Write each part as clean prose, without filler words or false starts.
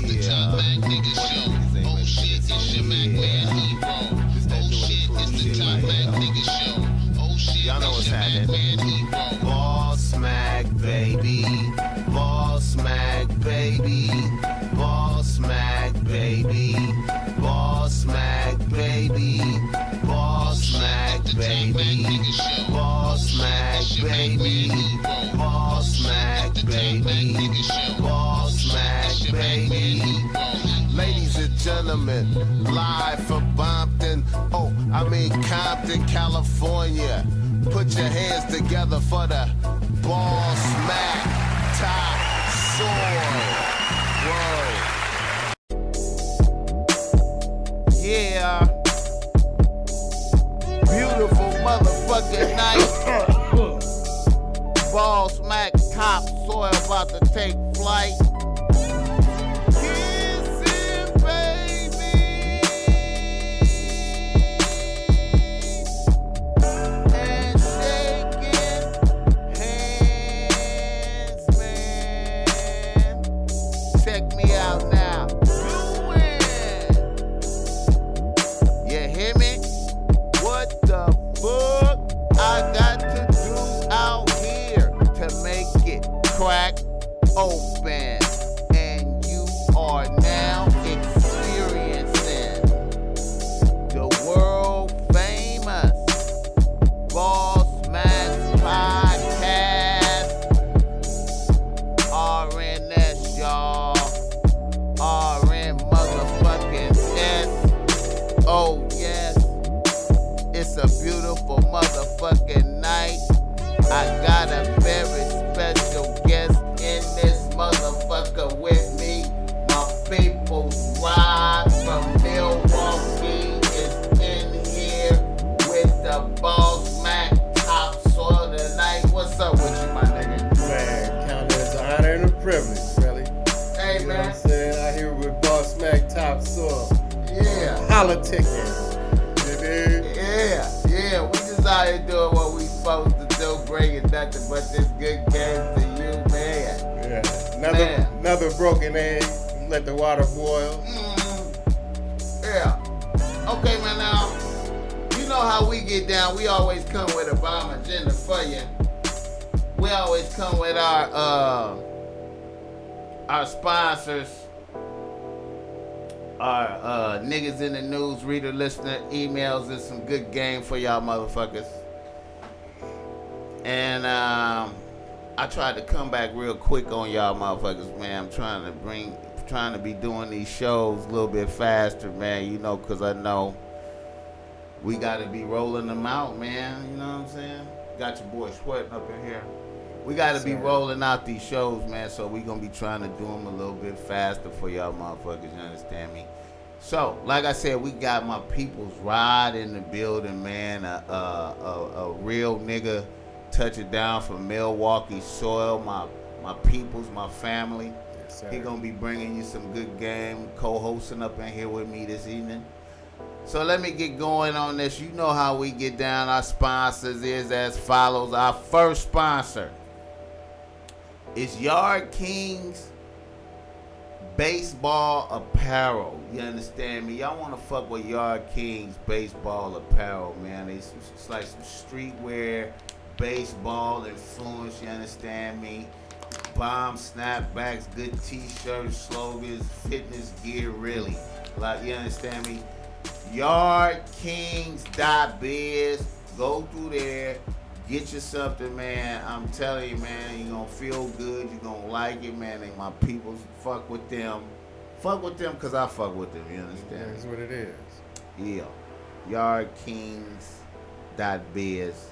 the top Mac nigga show. Oh shit, it's your Mac man hero. Oh shit, it's the top Mac nigga show. Oh shit, y'all know what's happening. BossMack, baby. BossMack, baby. BossMack, baby. BossMack, baby. BossMack, baby. BossMack, baby. BossMack, baby. BossMack, baby. Ladies and gentlemen, live from Compton, California. Put your hands together for the BossMack top soil. Whoa. Yeah. Beautiful motherfucking night. BossMack top soil about to take flight. Crack open, and you are now experiencing the world famous BossMack podcast. RNS, y'all. RN motherfucking S. Oh yes, it's a beautiful motherfucking night. I got a very special guest in this motherfucker with me. My people's ride from Milwaukee is in here with the BossMack top soil tonight. What's up with you, my nigga? Man, count it as an honor and a privilege, really. Hey, you man. know what I'm saying? Out here with BossMack top soil. Yeah. Politicking. You dig? Yeah. We just out here doing what we supposed to do, bringing nothing but this good game to you, man. Yeah. Another broken egg. Let the water boil. Yeah. Okay, man. Now, you know how we get down. We always come with a bomb agenda for you. We always come with our sponsors, our niggas in the news, reader, listener, emails, and some good game for y'all motherfuckers. And I tried to come back real quick on y'all motherfuckers, man. I'm trying to be doing these shows a little bit faster, man, you know, because I know we got to be rolling them out, man, you know what I'm saying? Got your boy sweating up in here. We got to be rolling out these shows, man, so we going to be trying to do them a little bit faster for y'all motherfuckers, you understand me? So, like I said, we got my people's ride in the building, man, a real nigga touching down from Milwaukee soil, my peoples, my family. Yes, he gonna be bringing you some good game, co-hosting up in here with me this evening. So let me get going on this. You know how we get down. Our sponsors is as follows. Our first sponsor is Yard Kings Baseball Apparel. You understand me? Y'all want to fuck with Yard Kings Baseball Apparel, man. It's like some streetwear, baseball influence, you understand me? Bomb snapbacks, good t-shirts, slogans, fitness gear, really. Like, you understand me? YardKings.biz. Go through there, get you something, man. I'm telling you, man, you're gonna feel good, you're gonna like it, man. And my people, fuck with them. Fuck with them because I fuck with them, you understand? That's what it is. Yeah. YardKings.biz.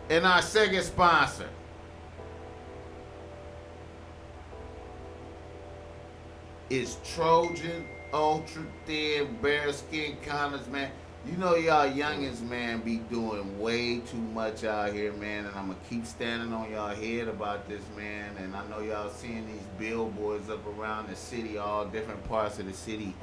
And our second sponsor is Trojan Ultra Thin Bearskin Condoms, man. You know y'all youngins, man, be doing way too much out here, man. And I'm going to keep standing on y'all head about this, man. And I know y'all seeing these billboards up around the city, all different parts of the city.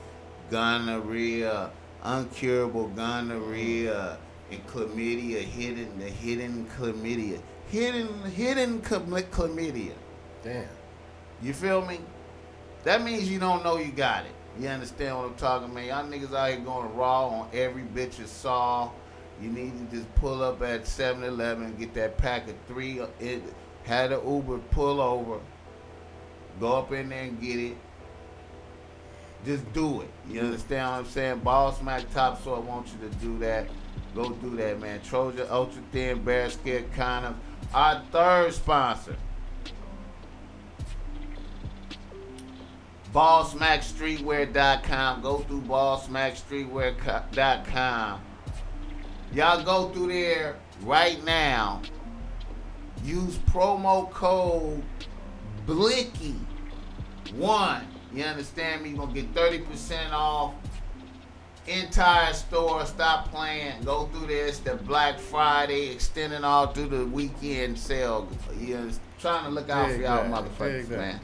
Gonorrhea, uncurable gonorrhea, and chlamydia, hidden chlamydia. Hidden chlamydia. Damn. You feel me? That means you don't know you got it. You understand what I'm talking, man? Y'all niggas out here going raw on every bitch you saw. You need to just pull up at 7-Eleven and get that pack of 3. Had an Uber pull over. Go up in there and get it. Just do it. You understand what I'm saying? BossMack Top Soil wants you to do that. Go do that, man. Trojan Ultra Thin Bearskin Condoms. Our third sponsor. BossMackStreetwear.com. Go through BossMackStreetwear.com. Y'all go through there right now. Use promo code Blicky1. You understand me? You're going to get 30% off. Entire store. Stop playing. Go through this. The Black Friday extending all through the weekend sale. You know, trying to look out for y'all motherfuckers, man.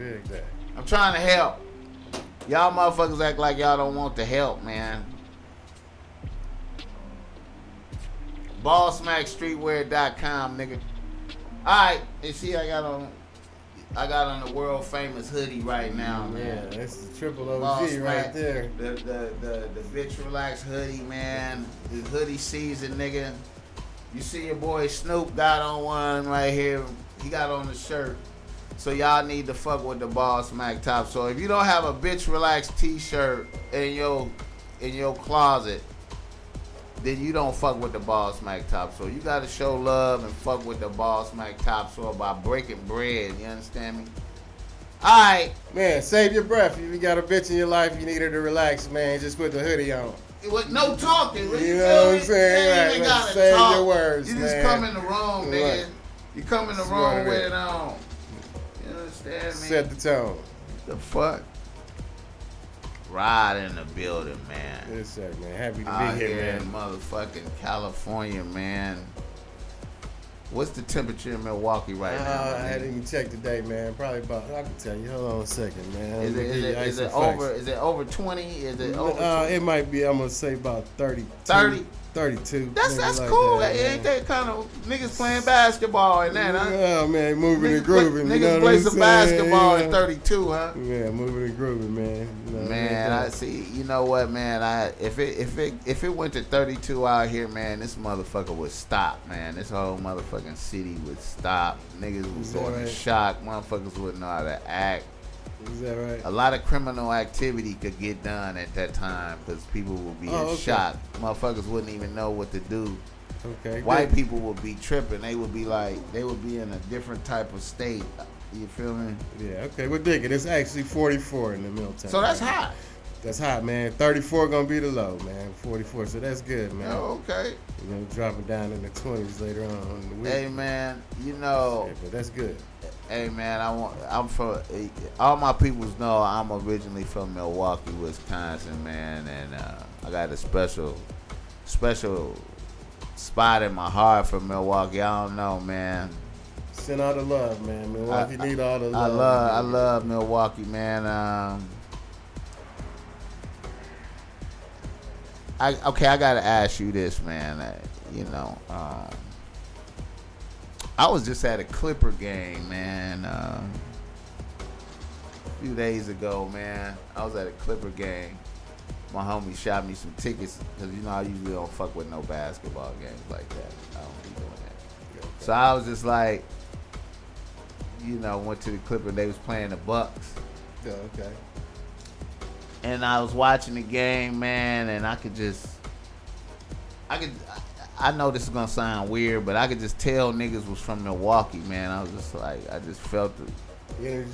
I'm trying to help. Y'all motherfuckers act like y'all don't want the help, man. BossMackStreetwear.com, nigga. Alright, and see I got on the world famous hoodie right now, man. Yeah, that's the triple OG right there. The Bitch Relax hoodie, man. The hoodie season, nigga. You see your boy Snoop got on one right here. He got on the shirt. So y'all need to fuck with the BossMack Top. So if you don't have a Bitch Relax t-shirt in your closet, then you don't fuck with the BossMack Top. So you gotta show love and fuck with the BossMack Top Soil by breaking bread. You understand me? Alright. Man, save your breath. If you got a bitch in your life, you need her to relax, man. Just put the hoodie on. With no talking. You know what I'm saying? You Right, save talk. your words, You man. just come in the room, nigga. Right. You come in the room with it on. You understand me? Set the tone. The fuck? Ride in the building, man. Yes, sir, man. Happy to Out be here, here man. in motherfucking California, man. What's the temperature in Milwaukee right now? I hadn't even checked today, man. Probably about. I can tell you. Hold on a second, man. Is it over? Is it over 20? Is it over? 20? It might be. I'm gonna say about 30. 30. 32. That's like cool. That, Ain't that kind of niggas playing basketball and that, huh? Yeah, man, moving and grooving. Niggas you know play what some I'm basketball saying? at 32, huh? Yeah, moving and grooving, man. You know, Man, I see. You know what, man? If it went to 32 out here, man, this motherfucker would stop, man. This whole motherfucking city would stop. Niggas would go into shock. Motherfuckers wouldn't know how to act. Is that right? A lot of criminal activity could get done at that time because people would be in shock. Motherfuckers wouldn't even know what to do. Okay. White people would be tripping. They would be in a different type of state. You feel me? Yeah, okay. We're digging. It's actually 44 in the Middletown. So that's hot. That's hot, man. 34 gonna be the low, man. 44, so that's good, man. Oh, okay. You know, dropping down in the 20s later on in the week. Hey, man, you know. Yeah, but that's good. Hey, man, I'm from. All my peoples know I'm originally from Milwaukee, Wisconsin, man, and I got a special spot in my heart for Milwaukee. I don't know, man. Send all the love, man. Milwaukee need all the love. I love Milwaukee, man. I gotta ask you this, man. I was just at a Clipper game, man. A few days ago, man. I was at a Clipper game. My homie shot me some tickets because I usually don't fuck with no basketball games like that. I don't be doing that. Okay. So I was just like, went to the Clipper. They was playing the Bucks. Yeah, okay. And I was watching the game, man, and I know this is gonna sound weird, but I could just tell niggas was from Milwaukee, man. I was just like, I just felt the energy.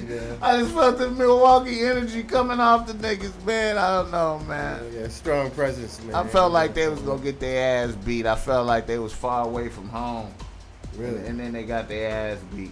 Yeah. I just felt the Milwaukee energy coming off the niggas, man. I don't know, man. Yeah, strong presence, man. I felt like they was gonna get their ass beat. I felt like they was far away from home. Really? And then they got their ass beat.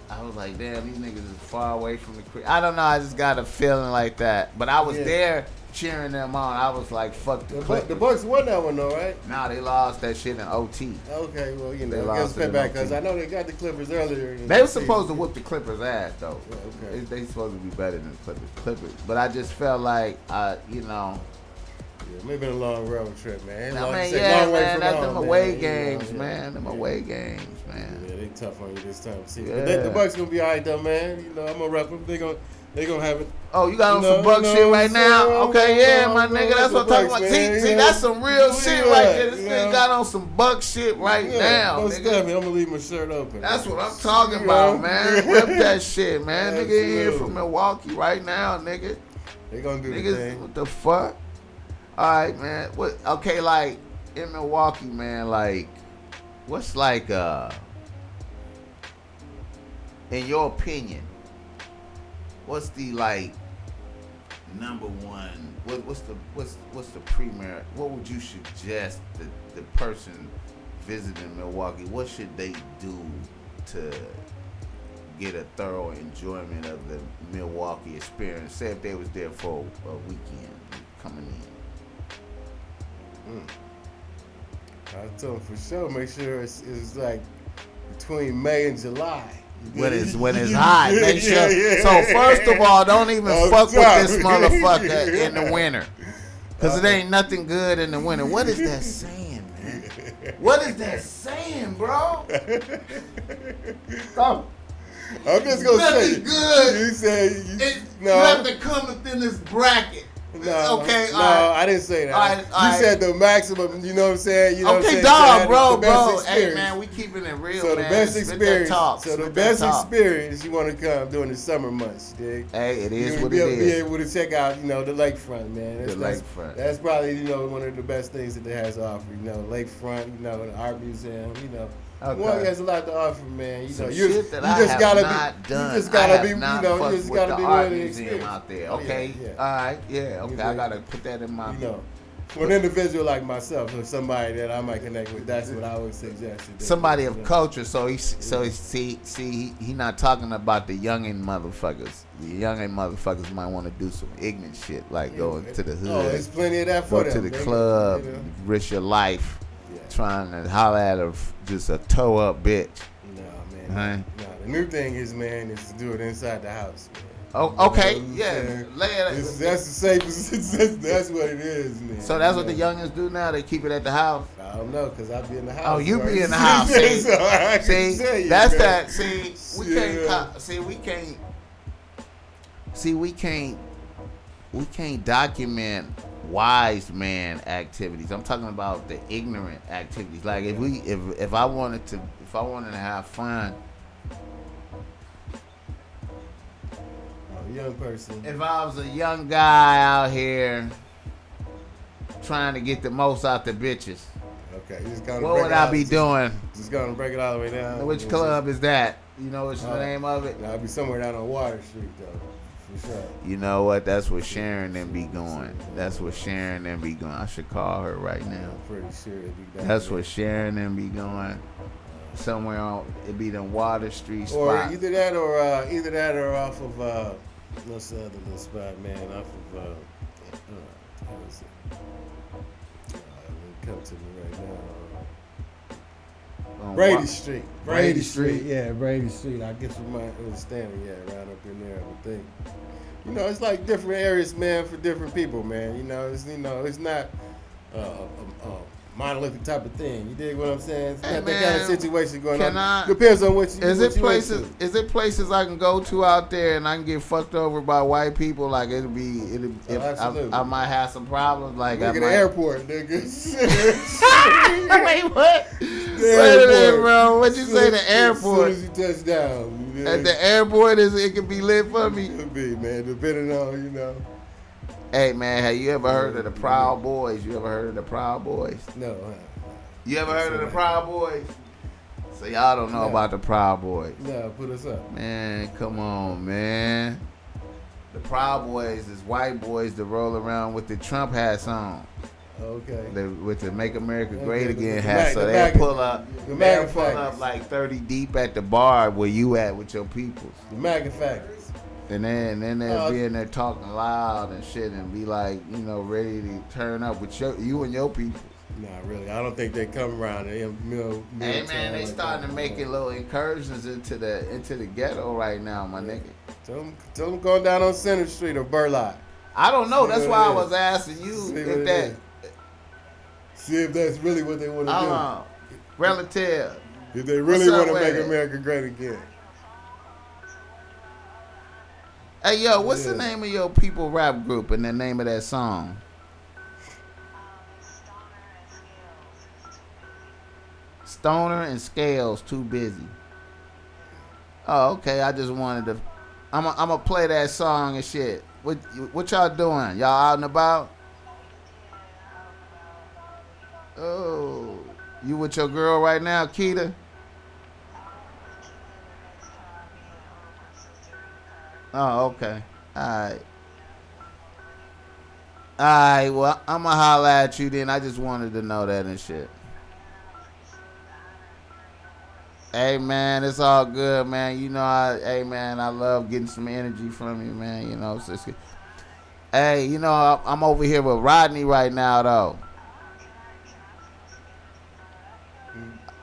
I was like, damn, these niggas is far away from the crib. I don't know, I just got a feeling like that. But I was there cheering them on. I was like, fuck the Clippers. The Bucks won that one though, right? Nah, they lost that shit in OT. Okay, well, They I guess lost it in back because OT. I know they got the Clippers earlier. They were supposed to whoop the Clippers' ass though. Yeah, okay. They supposed to be better than the Clippers. But I just felt like, Yeah, maybe a long road trip, man. long way from home, them away man. games, man. Them away games, man. Yeah, they tough on you this time. See, Yeah. but the Bucks gonna be all right though, man. I'm gonna rep them. They gonna have it. Oh, you got on some Buck shit right now? Okay, yeah, my nigga. That's what I'm talking about. See, that's some real shit right there. This nigga got on some Buck shit right now, nigga. I'm gonna leave my shirt open. That's what I'm talking about, man. Rip that shit, man. Nigga in here from Milwaukee right now, nigga. They gonna do the thing. What the fuck? All right, man. What? Okay, like in Milwaukee, man. Like, what's like in your opinion? What's the like number one? What's the premier? What would you suggest the person visiting Milwaukee? What should they do to get a thorough enjoyment of the Milwaukee experience? Say if they was there for a weekend coming in. I told them for sure. Make sure it's like between May and July. When it's hot, make sure. So first of all, don't even fuck with this motherfucker in the winter, cause it ain't nothing good in the winter. What is that saying, man? What is that saying, bro? Come. I'm just gonna say nothing good. You said no. You have to come within this bracket. No, okay, no, I didn't say that. You said the maximum. You know what I'm saying? You know okay, what I'm saying? bro. Hey, man, we keeping it real, so man. The best experience. So the best experience you want to come during the summer months, dig? Hey, it is what it is. Be able to check out, the lakefront, man. Lakefront. That's probably one of the best things that it has to offer. Lakefront, the art museum, Okay. Milwaukee has a lot to offer, man. You just gotta be willing to experience out there. Okay, all right, yeah, okay. I gotta put that in my. For an individual like myself, or somebody that I might connect with, that's what I would suggest. Somebody of culture, so he not talking about the youngin' motherfuckers. The youngin' motherfuckers might want to do some ignorant shit, like go to the hood. Oh, there's plenty of that for them. Go to the club, risk your life. Trying to holler at just a toe up bitch. No, man. No, the new thing is to do it inside the house, man. Oh, okay, yeah. That's the safest. That's what it is, man. So that's what the youngins do now. They keep it at the house. I don't know, cause I be in the house. Oh, you be in the house. See, that's that. See, we can't document wise man activities. I'm talking about the ignorant activities. Like if I wanted to have fun. Young person. If I was a young guy out here trying to get the most out the bitches, okay, what would I be doing? Just gonna break it all the way down. Which club is that? You know what's the name of it? I'll be somewhere down on Water Street though. For sure. You know what? That's where Sharon and be going. I should call her right now. I'm pretty sure it'd be down That's there. where Sharon and be going. Somewhere on it be the Water Street spot. Or either that or off of what's the other little spot, man? Off of how is it? Come to me right now. Brady Street. Brady Street. Yeah, Brady Street. I guess you might understand it. Yeah, right up in there, I would think. It's like different areas, man, for different people, man. It's not monolithic type of thing. You dig what I'm saying? It's not that kind of situation going on. Depends on what you. Is it places I can go to out there and I can get fucked over by white people? Like I might have some problems. Like look at the airport, nigga. Wait, what? Wait a minute, bro. What you say? The airport? As soon as you touch down. At the airport, it can be lit for me. It could be, man. Depending on Hey, man, have you ever heard of the Proud Boys? You ever heard of the Proud Boys? No. You ever heard of the Proud Boys? So y'all don't know about the Proud Boys. No, put us up. Man, come on, man. The Proud Boys is white boys that roll around with the Trump hats on. Okay. With the Make America Great Again hat. So they'll pull up like 30 deep at the bar where you at with your peoples. The MAGA factors. And then they'll be in there talking loud and shit and be like, ready to turn up with you and your people. Nah, really. I don't think they come around. Hey man, they starting to make little incursions into the ghetto right now, my nigga. Tell them going down on Center Street or Burlock. I don't know. That's why I was asking you See if that's really what they want to do. Relative. If they really want to make America great again. Hey, yo, what's the name of your people rap group and the name of that song? Stoner and Scales, Too Busy. Oh, okay. I just wanted to. I'm gonna play that song and shit. What y'all doing? Y'all out and about? Oh, you with your girl right now, Keita? Oh, okay. Alright. Alright, well, I'ma holla at you then. I just wanted to know that and shit. Hey, man, it's all good, man. You know, hey, man, I love getting some energy from you, man. You know, hey, you know, I'm over here with Rodney right now, though.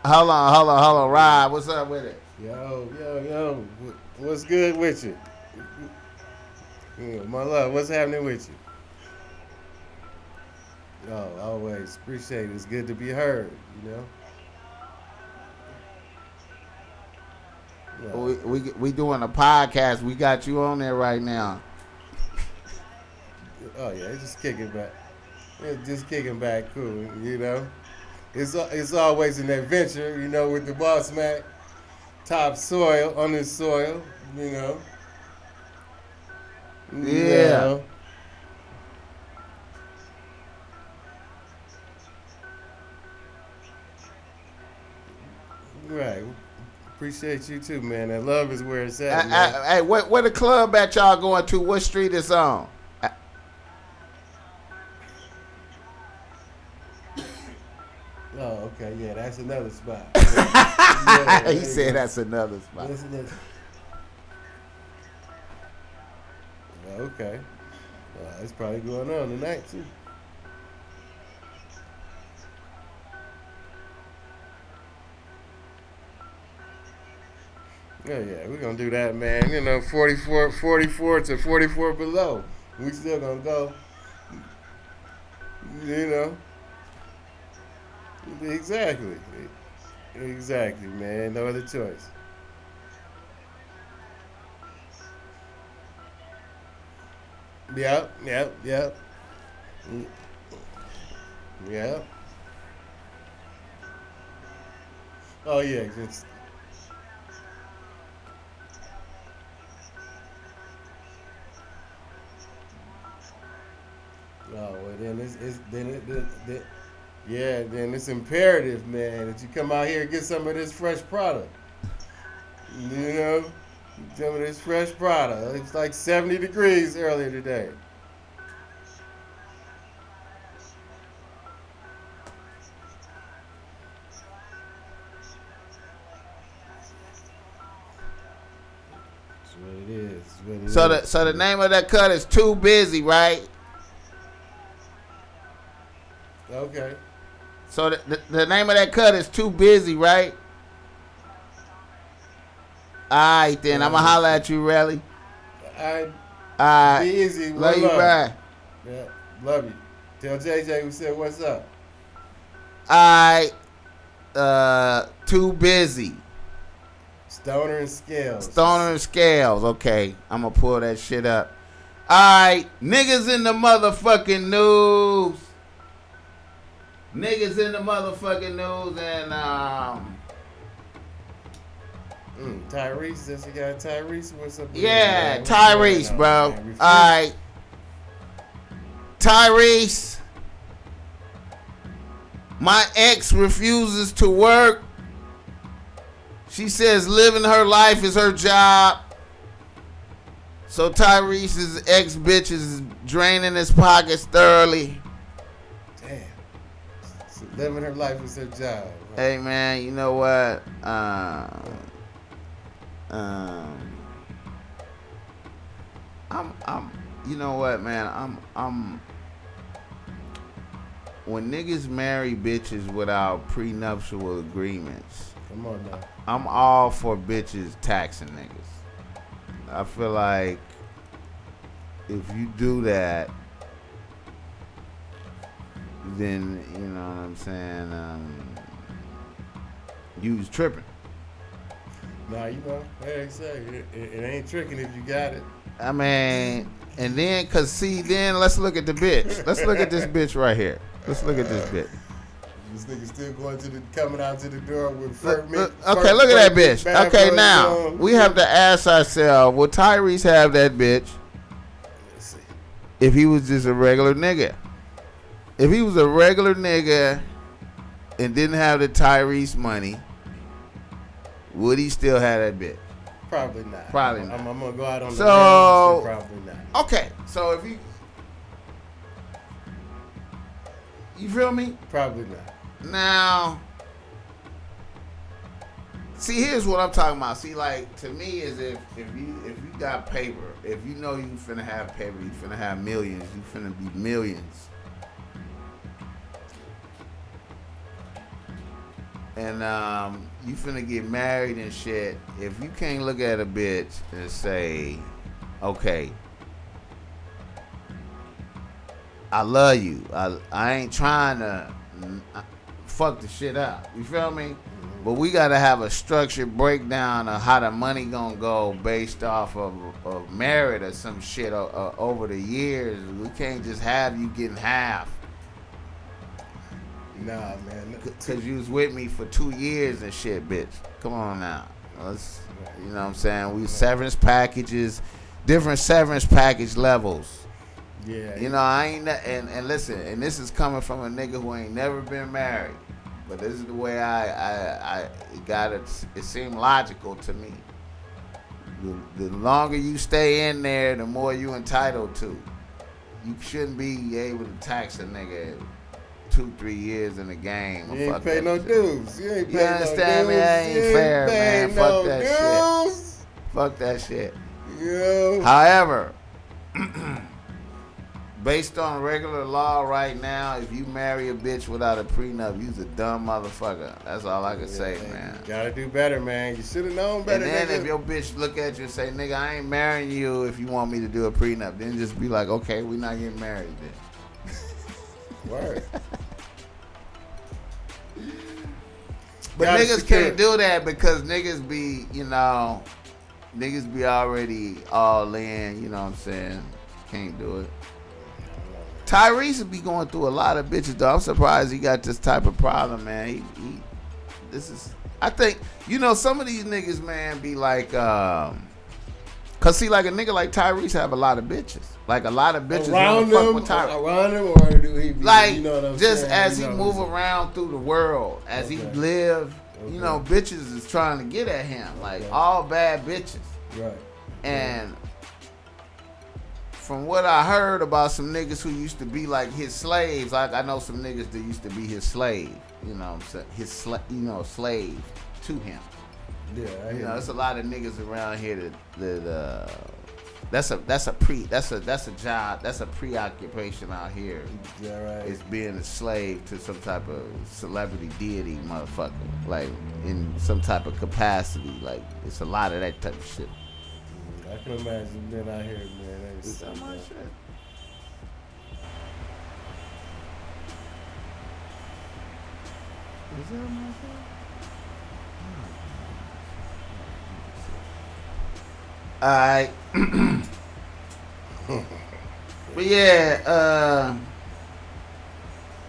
Hold on, Rod. What's up with it? Yo. What's good with you? Yeah, my love, what's happening with you? Oh, always appreciate it. It's good to be heard, you know. Yeah. We doing a podcast. We got you on there right now. Oh yeah, it's just kicking back. It's just kicking back, cool, you know. It's always an adventure, you know, with the BossMack. Top soil, on this soil, you know. Yeah. You know. Right. Appreciate you too, man. That love is where it's at, man. Hey, where the club at y'all going to? What street is on? Oh, okay. Yeah, that's another spot. Yeah, he said that's another spot. Okay. It's probably going on tonight, too. Yeah, we're going to do that, man. You know, 44 to 44 below. We still going to go. You know. Exactly, man. No other choice. Yep. Yep. Oh, yeah. Well, then then it's imperative, man, that you come out here and get some of this fresh product. You know, some of this fresh product. It's like 70 degrees earlier today. That's what it is. So the name of that cut is Too Busy, right? Okay. So the name of that cut is Too Busy, right? Alright then, I'ma holla at you, really. Alright. Be easy. Love you, bye. Yeah, love you. Tell JJ we said what's up. Alright. Too Busy. Stoner and Scales. Okay, I'ma pull that shit up. Alright, niggas in the motherfucking news. And Tyrese, does he got Tyrese? What's up? Yeah, Tyrese, bro. Alright. Tyrese. My ex refuses to work. She says living her life is her job. So Tyrese's ex-bitch is draining his pockets thoroughly. Damn. So living her life is her job. Right? Hey man, you know what? You know what, man? When niggas marry bitches without prenuptial agreements, come on now. I'm all for bitches taxing niggas. I feel like if you do that, then you know what I'm saying. You was tripping. Nah, you know, like I say, it ain't tricking if you got it. I mean, and then, cause see, then let's look at the bitch. Let's look at this bitch right here. Let's look at this bitch. This nigga still coming out to the door with Okay, look at that bitch. Okay, now we have to ask ourselves: would Tyrese have that bitch if he was just a regular nigga? If he was a regular nigga and didn't have the Tyrese money, would he still have that bitch? Probably not. Probably not. I'm gonna go out on the limb. Probably not. Okay, so if you feel me? Probably not. Now, see, here's what I'm talking about. See, like, to me, is if you got paper, if you know you finna have paper, you finna have millions, you finna be millions. And you finna get married and shit. If you can't look at a bitch and say, okay, I love you. I ain't trying to fuck the shit up. You feel me? But we gotta have a structured breakdown of how the money gonna go based off of merit or some shit over the years. We can't just have you getting half. Nah, man. Cause you was with me for 2 years and shit, bitch. Come on now. Let's, you know what I'm saying? We severance packages, different severance package levels. Yeah. You know, I ain't, and listen, and this is coming from a nigga who ain't never been married. But this is the way I got it. It seemed logical to me. The longer you stay in there, the more you entitled to. You shouldn't be able to tax a nigga 2-3 years in the game. You ain't pay no dues. You ain't pay no dues. You understand me? That ain't fair, man. Fuck that shit. Fuck that shit. Yo. However, based on regular law right now, if you marry a bitch without a prenup, you's a dumb motherfucker. That's all I can say, man. You gotta do better, man. You should have known better. And then nigga. if your bitch look at you and say, nigga, I ain't marrying you if you want me to do a prenup, then just be like, okay, we not getting married then. Word. But niggas can't do that because niggas be, you know, niggas be already all in, you know what I'm saying? Can't do it. Tyrese be going through a lot of bitches, though. I'm surprised he got this type of problem, man. This is, I think, you know, some of these niggas, man, be like, cause see, like a nigga like Tyrese have a lot of bitches. Like a lot of bitches around fuck with Tyrese. Around him, or do he be, like, you know what I'm just saying? as he move around through the world, as he live, you know, bitches is trying to get at him. Like all bad bitches. Right. And from what I heard about some niggas who used to be like his slaves, like I know some niggas that used to be his slave. You know what I'm saying? Slave to him. Yeah, you know, there's a lot of niggas around here that that's a job, that's a preoccupation out here. Yeah, right. It's being a slave to some type of celebrity deity, motherfucker. Like in some type of capacity. Like it's a lot of that type of shit. I can imagine being out here, man. Is that my shit? Is that my shit? Alright. But yeah,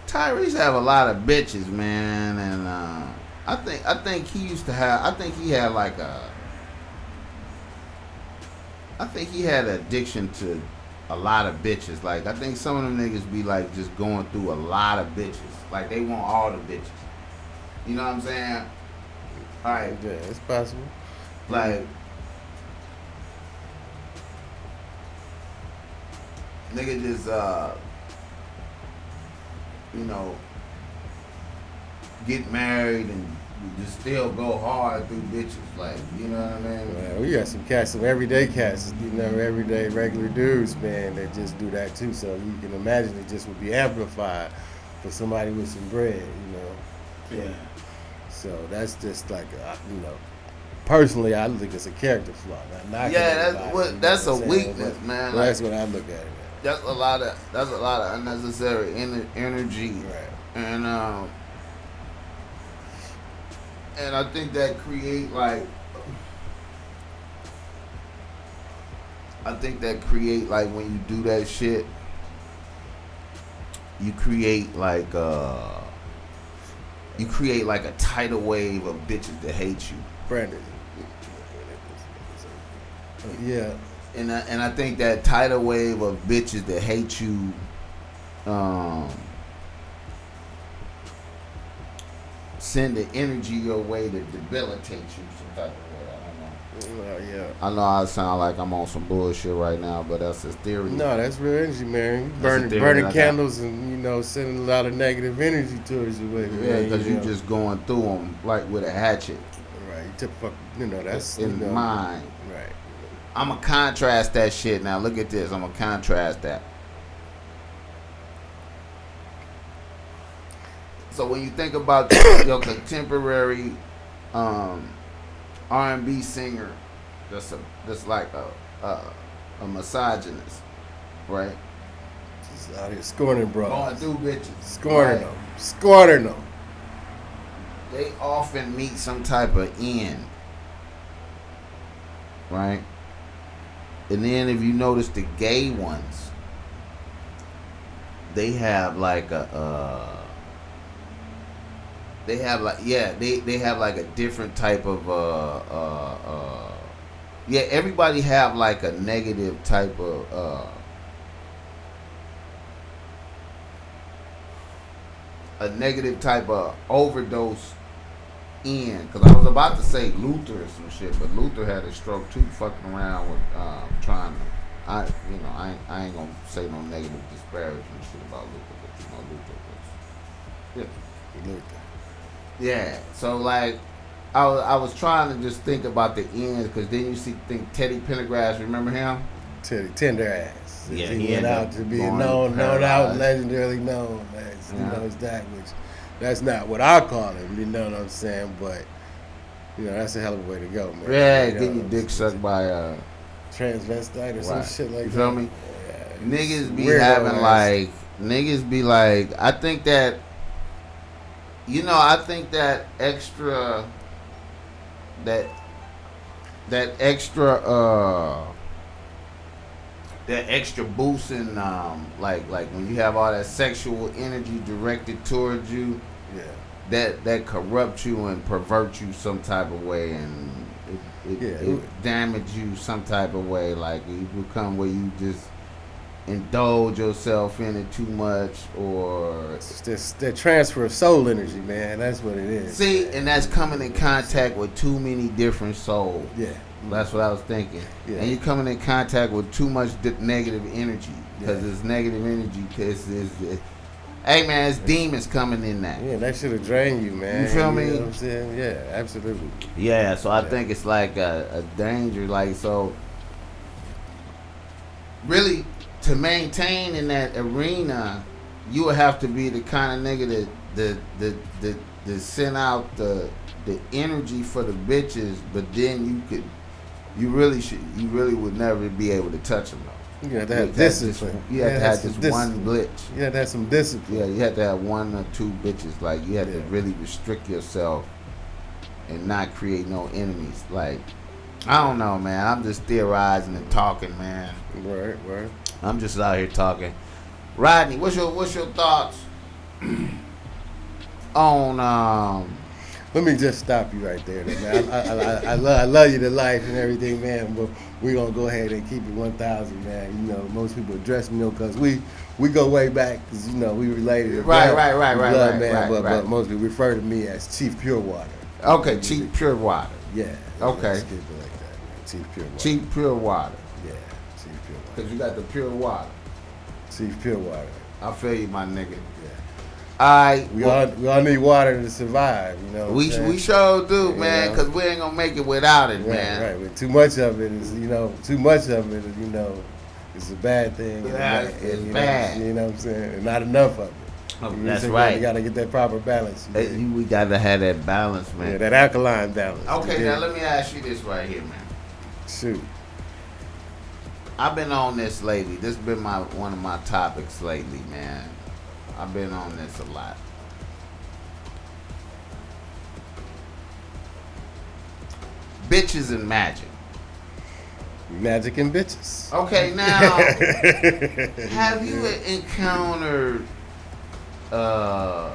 Tyrese have a lot of bitches, man, and I think he used to have, I think he had addiction to a lot of bitches. Like I think some of them niggas be like just going through a lot of bitches. Like they want all the bitches. You know what I'm saying? Alright. Yeah, it's possible. Like nigga just you know, get married and just still go hard through bitches, like, you know what I mean? Man, we got some cats, some everyday cats, you know, everyday regular dudes, man, that just do that too. So you can imagine it just would be amplified for somebody with some bread, you know. Yeah. So that's just like, you know, personally, I think it's a character flaw. That's a weakness, man. Well, that's what I look at it. That's a lot of unnecessary energy, right? And I think that create like I think that create like when you do that shit, you create like a tidal wave of bitches that hate you. Brandon. Yeah. And I think that tidal wave of bitches that hate you, send the energy your way to debilitate you some type of way. I don't know. Yeah. I know I sound like I'm on some bullshit right now, but that's his theory. No, that's real energy, man. Burning candles and, sending a lot of negative energy towards you. Yeah, because you just going through them like with a hatchet. Right. You took that's in mind. Right. I'm going to contrast that shit now. Look at this. I'm going to contrast that. So when you think about your contemporary R&B singer that's like a misogynist, right? Just out here scorning bros. Going through bitches. Scorning them. They often meet some type of end, right? And then if you notice the gay ones, they have like they have like a different type of everybody have like a negative type of overdose in, because I was about to say Luther or some shit, but Luther had a stroke too, fucking around with trying to. I ain't gonna say no negative disparagement shit about Luther, but Luther was Luther. Yeah, so like I was trying to just think about the ends, because then you think Teddy Pendergrass, remember him? Teddy Tender Ass. Yeah, he went out to be known out, legendarily known as that, which that's not what I call him. You know what I'm saying? But that's a hell of a way to go, man. Yeah, getting your dick sucked by transvestite or some shit like that. You feel me? Yeah, niggas be having I think that. I think that extra boost in like when you have all that sexual energy directed towards you, that corrupts you and perverts you some type of way, and it damage you some type of way, like you become where you just indulge yourself in it too much, or it's that transfer of soul energy, man. That's what it is. See, and that's coming in contact with too many different souls. Yeah, that's what I was thinking. Yeah. And you're coming in contact with too much negative energy, because it's negative energy. Because hey man, it's demons coming in that. Yeah, that should have drained you, man. You feel me? You know what I'm saying? Yeah, absolutely. Yeah, so I think it's like a danger. Like, so really, to maintain in that arena, you would have to be the kind of nigga that send out the energy for the bitches, but then you really would never be able to touch them though. You have to have discipline. You have to have this one glitch. You have to have some discipline. Yeah, you have to have one or two bitches. Like, you have to really restrict yourself and not create no enemies. Like, I don't know, man. I'm just theorizing and talking, man. Right. I'm just out here talking. Rodney, what's your thoughts on Let me just stop you right there, man. I love you to life and everything, man. But we're gonna go ahead and keep it 1,000, man. Most people address me, because we go way back, because we related. Right, man. But most people refer to me as Chief Purewater. Okay, Chief Purewater. Yeah. Okay. Let's keep it like that, man. Chief Purewater. Chief Purewater. Yeah, Chief Purewater. Because you got the pure water. Chief Purewater. I feel you, my nigga. Yeah. We all need water to survive, We sure do, man, because we ain't gonna make it without it, man. Right. But too much of it is, it's a bad thing. Yeah, it's bad. You know what I'm saying? And not enough of it. Oh, that's right. You gotta get that proper balance. We gotta have that balance, man. Yeah, that alkaline balance. Okay, now let me ask you this right here, man. Shoot. I've been on this lately. This has been one of my topics lately, man. I've been on this a lot. Bitches and magic. Magic and bitches. Okay, now, have you encountered a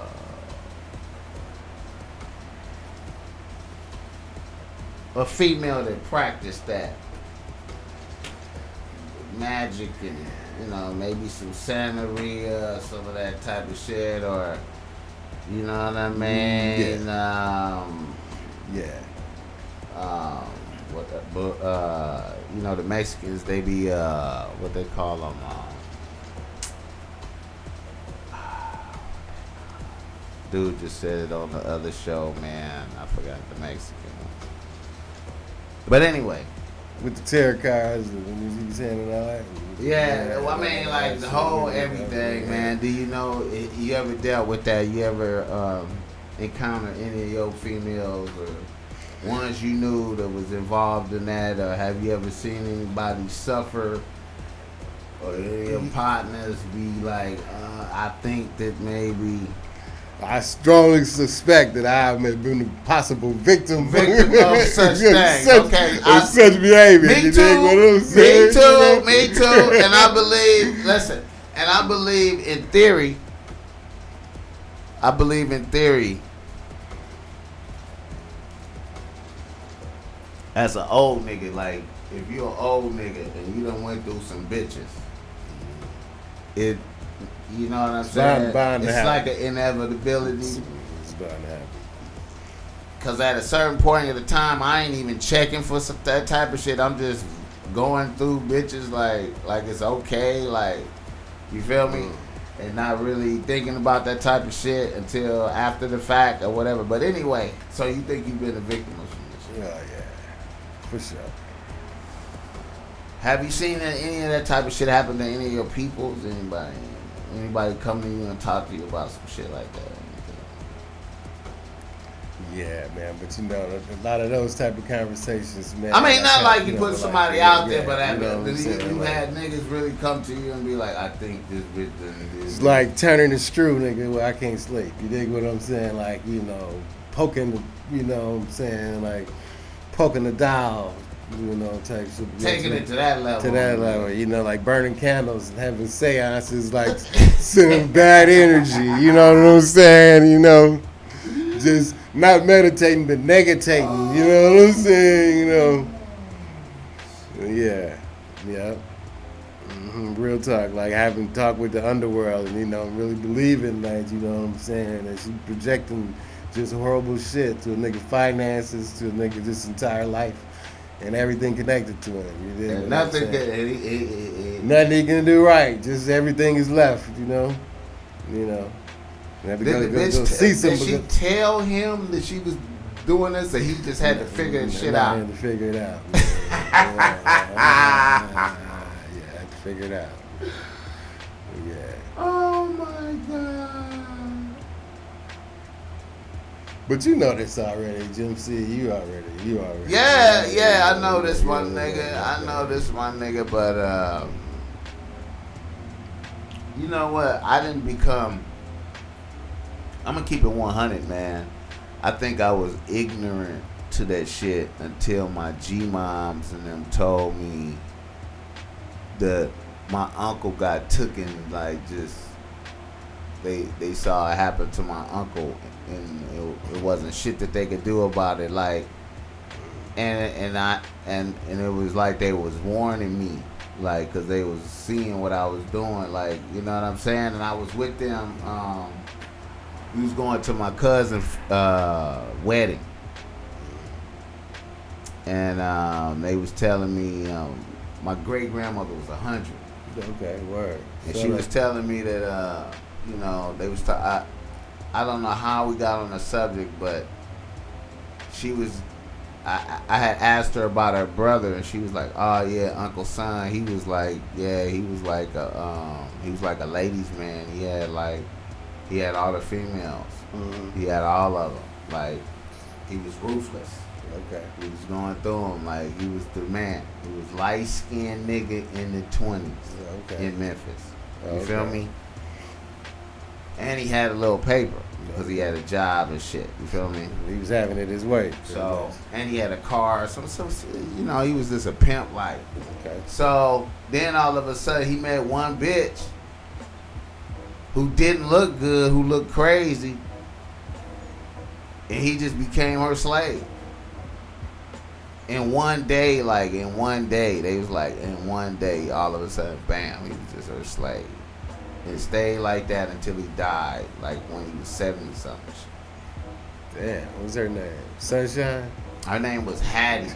female that practiced that magic and, you know, maybe some Santeria, some of that type of shit, or, you know what I mean? You know, the Mexicans, they be what they call them. Dude just said it on the other show, man. I forgot the Mexican one. But anyway, with the tarot cards and you saying and all that. Yeah, well, I mean, like the whole everything, man. Do you know? You ever dealt with that? You ever encounter any of your females or ones you knew that was involved in that, or have you ever seen anybody suffer, or any of your partners be like, I think that maybe. I strongly suspect that I have been a possible victim of such things. Okay, such behavior. Me too. Me too. And I believe. Listen, and I believe in theory. As an old nigga, like if you're an old nigga and you done went through some bitches, you know what I'm saying? It's like an inevitability. It's bound to happen. Cause at a certain point of the time, I ain't even checking for that type of shit. I'm just going through bitches like it's okay, like you feel me, and not really thinking about that type of shit until after the fact or whatever. But anyway, so you think you've been a victim of some shit? Yeah, for sure. Have you seen any of that type of shit happen to any of your peoples? Anybody come to you and talk to you about some shit like that? Yeah, man, but you know, a lot of those type of conversations, man. I mean, not like you put somebody out there, but you had niggas really come to you and be like, I think this bitch done this. It's like turning the screw, nigga, where I can't sleep. You dig what I'm saying? Like, you know, poking the, you know what I'm saying? Like, poking the dial. You know, type shit. Taking it to that level. To that level, you know, like burning candles and having seances, like sending bad energy. You know what I'm saying? You know, just not meditating but negating. You know what I'm saying? You know, yeah. Real talk, like having talk with the underworld, and you know, really believing that, you know what I'm saying, that she projecting just horrible shit to a nigga finances, to a nigga just entire life. And everything connected to him. You and nothing he can do right. Just everything is left, you know. You know. You have to go see did she tell him that she was doing this, or he just had to figure shit out? He had to figure it out. Yeah, I had to figure it out. Yeah. Oh my God. But you know this already, Jim C. You already. Yeah, I know this one nigga. But you know what? I'm gonna keep it 100, man. I think I was ignorant to that shit until my G-moms and them told me that my uncle got taken, like just they saw it happen to my uncle, and it wasn't shit that they could do about it, like, and it was like they was warning me, like, cause they was seeing what I was doing, like, you know what I'm saying, and I was with them. We was going to my cousin's wedding, and they was telling me my great grandmother was 100. Okay, word. And she was telling me that you know, they was I don't know how we got on the subject, but she was I had asked her about her brother, and she was like, "Oh yeah, Uncle Son, he was like a ladies' man. He had all the females. Mm-hmm. He had all of them. Like, he was ruthless. Okay. He was going through them. Like, he was the man. He was light-skinned nigga in the 20s in Memphis. You feel me? And he had a little paper. because he had a job and shit. You feel me? He was having it his way. So, and he had a car. So you know, he was just a pimp like. Okay. So then all of a sudden he met one bitch who didn't look good, who looked crazy, and he just became her slave. In one day, they was like, in one day, all of a sudden, bam, he was just her slave. It stayed like that until he died, like when he was 70-something. Damn, what was her name? Sunshine? Her name was Hattie.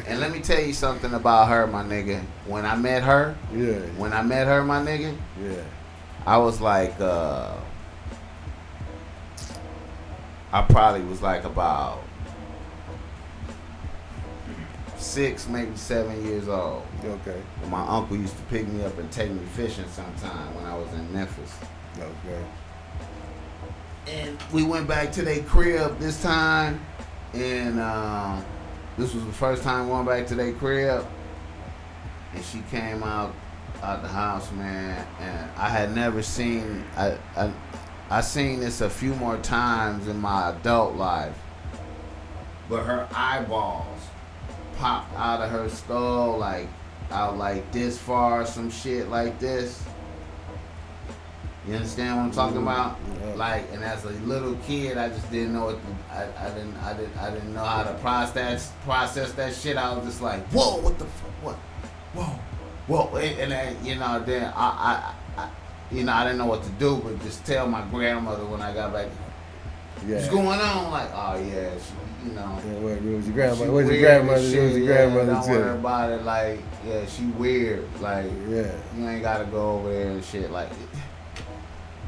And let me tell you something about her, my nigga. When I met her, my nigga, I was like, I probably was like about 6, maybe 7 years old. Okay. My uncle used to pick me up and take me fishing sometime when I was in Memphis. Okay. And we went back to their crib this time, and this was the first time going back to their crib. And she came out the house, man, and I had never seen. I seen this a few more times in my adult life, but her eyeballs popped out of her skull, like out like this far, some shit like this. You understand what I'm talking about? Yeah. Like, and as a little kid, I just didn't know I didn't know how to process that shit. I was just like, whoa, what the fuck, whoa, and then then I I didn't know what to do, but just tell my grandmother when I got back. Yeah. What's going on? Like, oh yeah, she, Yeah, what was your grandmother? What's your grandmother? Don't worry about it. Like, yeah, she weird. Like, yeah, you ain't gotta go over there and shit. Like,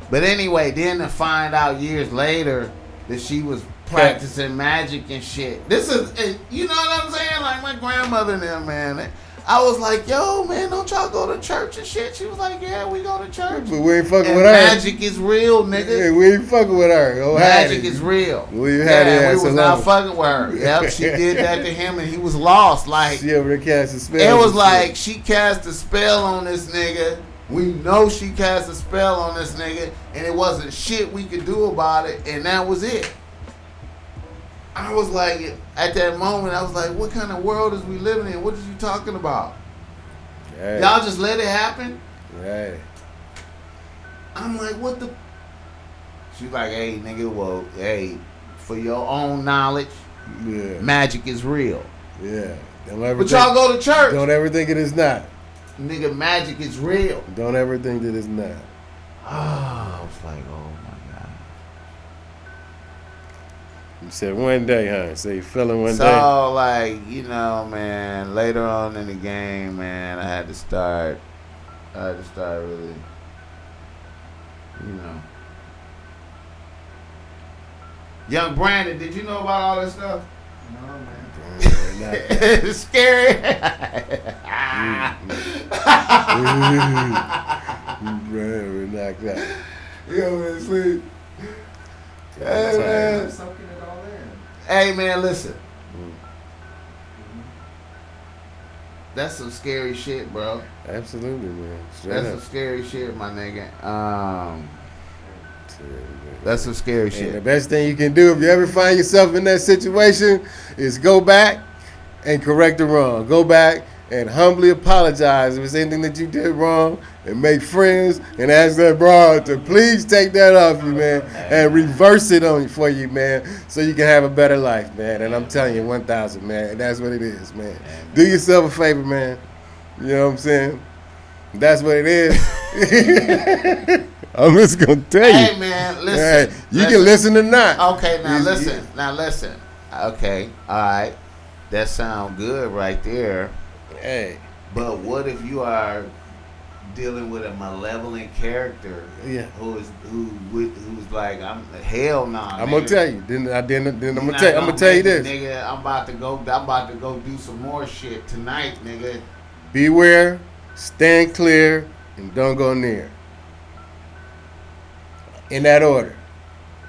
but anyway, then to find out years later that she was practicing magic and shit. This is, you know what I'm saying? Like my grandmother and them, man. I was like, yo, man, don't y'all go to church and shit? She was like, yeah, we go to church. But we ain't fucking and with her. Magic is real, nigga. Yeah, we ain't fucking with her. Oh, magic is real. We was not fucking with her. Yep, she did that to him and he was lost. Like, she over there cast a spell. It was like she cast a spell on this nigga. We know she cast a spell on this nigga, and it wasn't shit we could do about it, and that was it. I was like, at that moment, I was like, what kind of world is we living in? What is you talking about? Hey. Y'all just let it happen? Hey. I'm like, what the? She's like, hey, nigga, well, hey, for your own knowledge, magic is real. Yeah. But y'all go to church. Don't ever think it is not. Nigga, magic is real. Don't ever think that it's not. Oh, I was like, oh my God. You said one day, huh? So you feeling one day? So, like, you know, man, later on in the game, man, I had to start really, you know. Young Brandon, did you know about all this stuff? No, man. It's scary. Brandon knocked out. Yo, man, sleep. Hey, man. I'm soaking it all in. Hey, man, listen. That's some scary shit, bro. Absolutely, man. That's some scary shit, my nigga. That's some scary shit. And the best thing you can do if you ever find yourself in that situation is go back and correct the wrong. Go back and humbly apologize if it's anything that you did wrong, and make friends and ask that broad to please take that off you, man, and reverse it on for you, man, so you can have a better life, man. And I'm telling you, 1,000, man, and that's what it is, man. Do yourself a favor, man. You know what I'm saying? That's what it is. I'm just gonna tell you. Hey, man, listen. Hey, you can listen or not. Okay, now listen. Okay, all right. That sound good right there. Hey. But what if you are dealing with a malevolent character? Yeah. Who's like, I'm hell nah. I'm gonna tell you. Then I'm gonna tell you this. Nigga, I'm about to go do some more shit tonight, nigga. Beware, stand clear, and don't go near. In that order.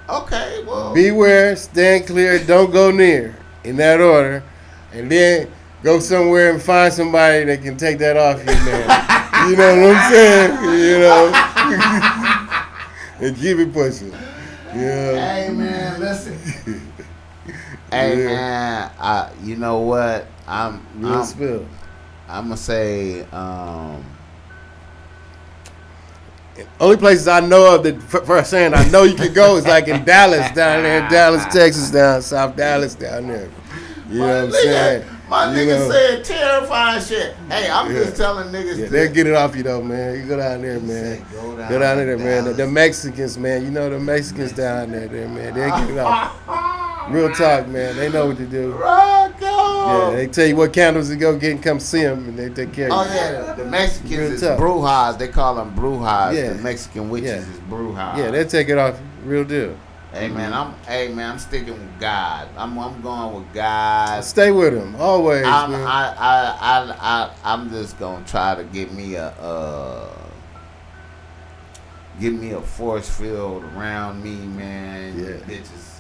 Okay, well. Beware, stand clear, don't go near. In that order. And then go somewhere and find somebody that can take that off you, man. You know what I'm saying? You know? And keep it pushing. Yeah. Hey man, listen. Hey man, you know what? I'm gonna say only places I know of that first saying I know you can go is like in Dallas, down there in Dallas, Texas, down South Dallas, down there. You know what I'm saying? My nigga said terrifying shit. Hey, I'm just telling niggas. Yeah, they'll get it off you though, man. You go down there, man. Go down there, man. The Mexicans, man. You know the Mexicans down there, man. They'll get it off. Real talk, man. They know what to do. Rock on. Yeah, they tell you what candles to go get and come see them, and they take care of you. Oh yeah, the Mexicans is brujas. They call them brujas. Yeah. The Mexican witches is brujas. Yeah, they take it off. Real deal. Hey man, I'm sticking with God. I'm going with God. Stay with him always. I'm just gonna try to get me a force field around me, man. Yeah. Bitches.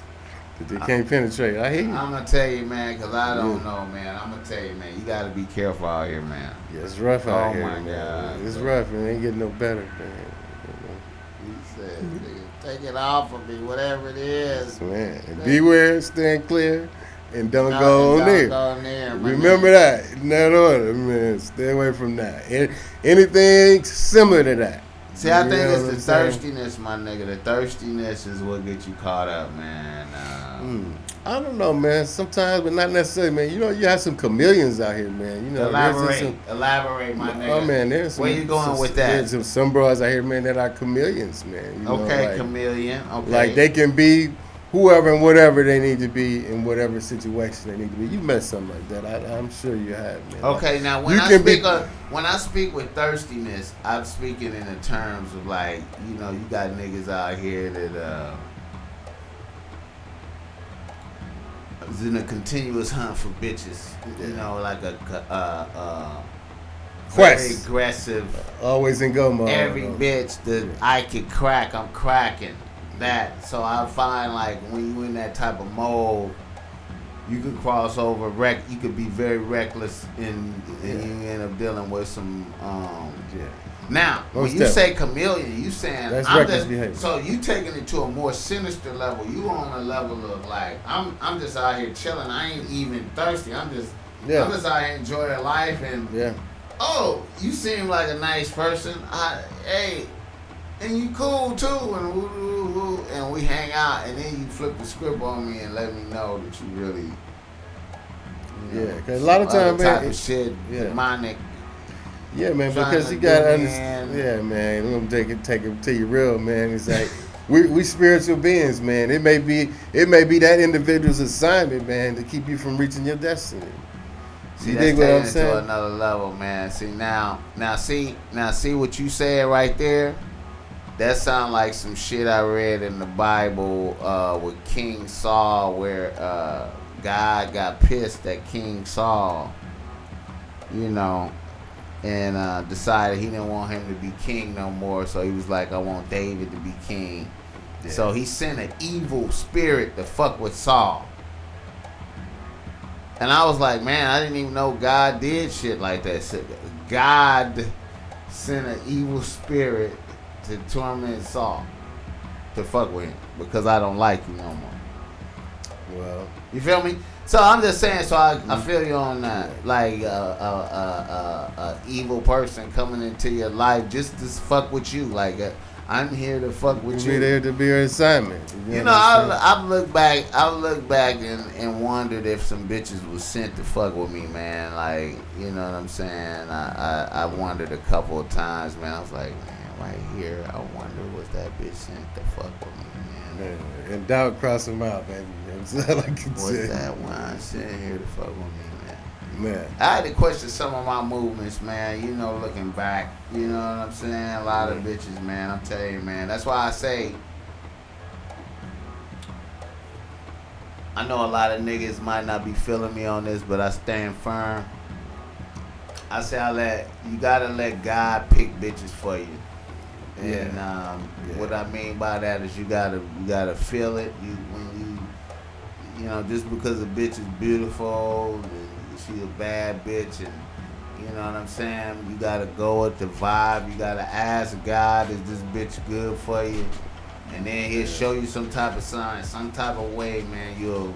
But they can't penetrate. I hear you. I'm gonna tell you, man, because I don't know, man. I'm gonna tell you, man. You gotta be careful out here, man. Yeah, it's rough out here. Oh my God, it's rough. It ain't getting no better, man. He said, nigga, take it off of me, whatever it is. Man, and beware, stand clear, and don't go on there. Go near, Remember that. In that order, man. Stay away from that. Anything similar to that. See, I think it's the thirstiness, my nigga. The thirstiness is what gets you caught up, man. I don't know, man. Sometimes, but not necessarily, man. You know, you have some chameleons out here, man. You know, elaborate, my nigga. Oh man, there's some. Where you going with that? There's some bros out here, man, that are chameleons, man. You know, like, chameleon. Okay. Like they can be whoever and whatever they need to be in whatever situation they need to be. You met something like that. I'm sure you have, man. Okay, now when I speak with thirstiness, I'm speaking in the terms of like, you know, you got niggas out here that is in a continuous hunt for bitches. You know, like a very aggressive. Always in go mode. Every bitch that I can crack, I'm cracking. That, so I find like when you in that type of mode, you can cross over. You could be very reckless, and you end up dealing with some. Now, when you say chameleon, you saying that's reckless behavior. So you taking it to a more sinister level. You on a level of like I'm just out here chilling. I ain't even thirsty. I'm just out here enjoying life and oh, you seem like a nice person. Hey. And you cool too, and and we hang out, and then you flip the script on me and let me know that you really, because a lot of times, man, type of shit, demonic. Yeah, man, because you gotta understand. Yeah, man, I'm gonna take it to you real, man. It's like we spiritual beings, man. It may be that individual's assignment, man, to keep you from reaching your destiny. See, you dig what I'm saying? To another level, man. See now see what you said right there. That sound like some shit I read in the Bible with King Saul, where God got pissed at King Saul, you know, and decided he didn't want him to be king no more. So he was like, I want David to be king. Yeah. So he sent an evil spirit to fuck with Saul. And I was like, man, I didn't even know God did shit like that. So God sent an evil spirit to torment Saul, to fuck with him, because I don't like you no more. Well, you feel me? So I'm just saying. So I feel you on that. Like a evil person coming into your life just to fuck with you. Like I'm here to fuck with you. Be there to be your assignment. You know, I've looked back and wondered if some bitches was sent to fuck with me, man. Like, you know what I'm saying? I wondered a couple of times, man. I was like, man, right here, I wonder was that bitch sent to fuck with me, man. And doubt cross them out, baby. That's all I can say. What's that one sitting here to fuck with me, man? I had to question some of my movements, man. You know, looking back, you know what I'm saying? A lot of bitches, man. I'm telling you, man. That's why I say, I know a lot of niggas might not be feeling me on this, but I stand firm. I say you gotta let God pick bitches for you. And what I mean by that is you gotta feel it. You know, just because a bitch is beautiful, she a bad bitch, and you know what I'm saying, you gotta go with the vibe. You gotta ask God, is this bitch good for you? And then he'll show you some type of sign, some type of way, man. You'll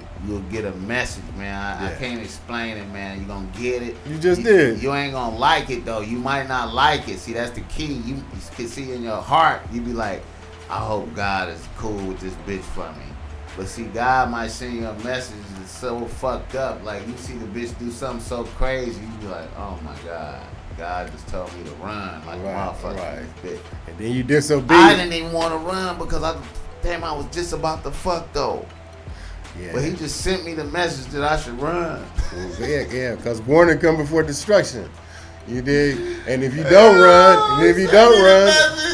get a message, man. I can't explain it, man. You're gonna get it. You just did. You ain't gonna like it though. You might not like it. See, that's the key. You can see in your heart. You be like, I hope God is cool with this bitch for me. But see, God might send you a message that's so fucked up. Like you see the bitch do something so crazy, you be like, oh my God. God just told me to run like a motherfucker. Right. Bitch. And then you disobeyed. I didn't even want to run because I was just about to fuck though. Yeah. But he just sent me the message that I should run. Yeah, because warning come before destruction. You dig? And if you don't run,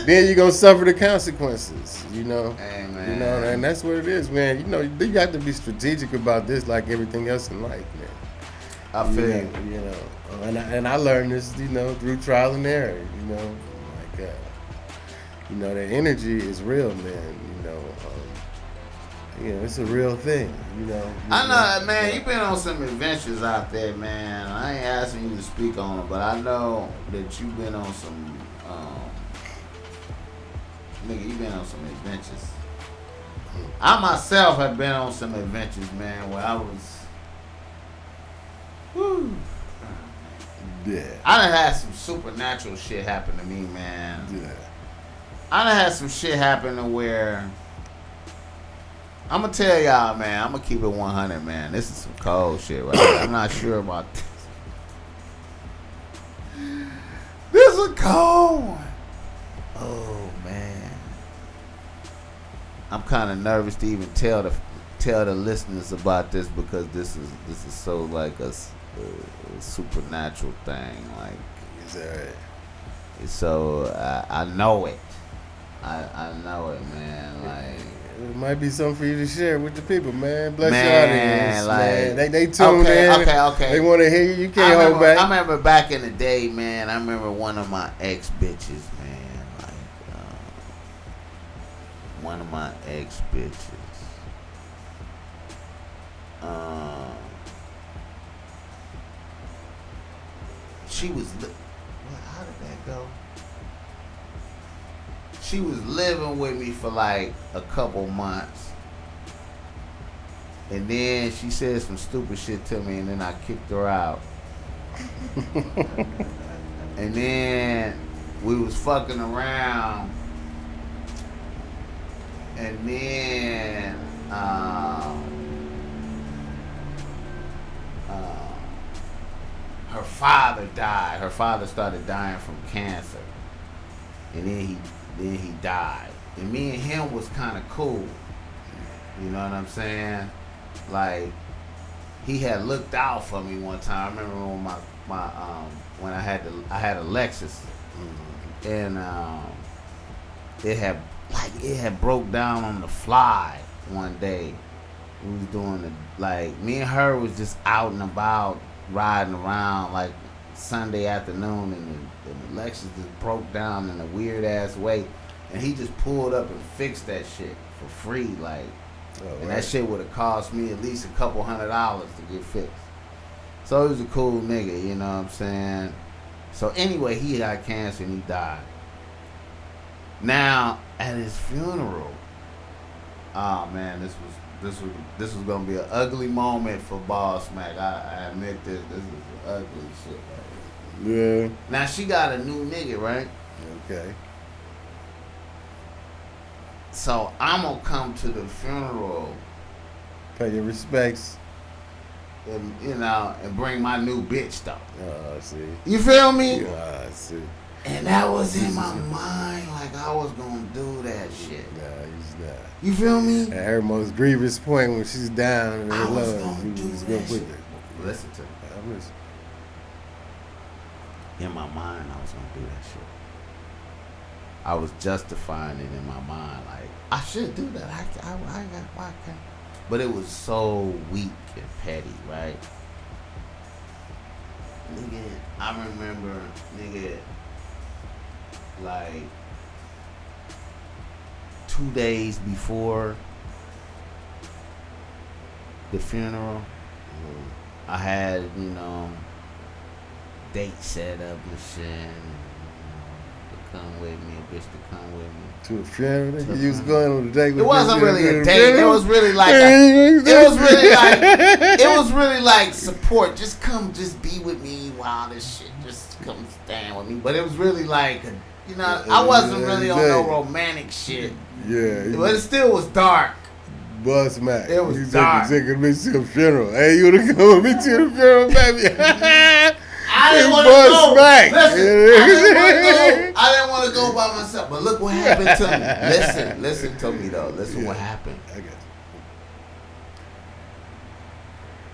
then you're gonna suffer the consequences. You know. Hey, man. You know, and that's what it is, man. You know, you got to be strategic about this, like everything else in life, man. I feel you know, and I learned this, you know, through trial and error. You know, like you know, that energy is real, man. You know, it's a real thing. You know. I know, man. You've been on some adventures out there, man. I ain't asking you to speak on it, but I know that you've been on some, nigga. You've been on some adventures. I myself have been on some adventures, man, where I was. Woo. Yeah. I done had some supernatural shit happen to me, man. Yeah. I done had some shit happen to where I'm gonna tell y'all, man. I'm gonna keep it 100, man. This is some cold shit, right? I'm not sure about this. This is a cold one. Oh man, I'm kind of nervous to even tell the listeners about this because this is so like a supernatural thing. Like, is that right? So I know it. I know it, man. Like. It might be something for you to share with the people, man. Bless man, your audience, like, man. They tuned in. Okay. They want to hear you. You can't hold back. I remember back in the day, man. I remember one of my ex bitches, man. Like, one of my ex bitches. She was. How did that go? She was living with me for like a couple months. And then she said some stupid shit to me and then I kicked her out. And then we was fucking around. And then her father died. Her father started dying from cancer. And then he died. And me and him was kind of cool. You know what I'm saying? Like, he had looked out for me one time. I remember when when I had a Lexus, and it had broke down on the fly one day. We was doing me and her was just out and about riding around like Sunday afternoon, and the Lexus just broke down in a weird ass way, and he just pulled up and fixed that shit for free, like, and that shit would have cost me at least $200 to get fixed. So he was a cool nigga, you know what I'm saying? So anyway, he got cancer and he died. Now at his funeral, oh man, this was gonna be an ugly moment for BossMack. I admit this. This is ugly shit. Yeah. Now she got a new nigga, right? Okay. So I'm gonna come to the funeral, pay your respects, and and bring my new bitch though. Oh, I see. You feel me? Yeah, I see. And that was in my mind, like I was gonna do that shit. Nah, he's not. You feel me? At her most grievous point when she's down in her I was love, gonna do was that gonna put shit. Listen to me. I'm listening. In my mind, I was gonna do that shit. I was justifying it in my mind, like I should do that. Why can't? But it was so weak and petty, right? Nigga, I remember, like 2 days before the funeral, I had, date set up and shit. To come with me, a bitch to come with me. To a funeral? Nigga? You was going on a date with It wasn't really a date. funeral? It was really like it was really like support. Just come, just be with me while this shit. Just come stand with me. But it was really like, you know, I wasn't really on no romantic shit. Yeah. But it still was dark. BossMack. It was you dark. Taking a bitch to a funeral. Hey, you wanna come with me to the funeral, baby? I didn't want to go. Listen, I didn't want to go by myself. But look what happened to me. Listen to me though. Listen what happened. I got you.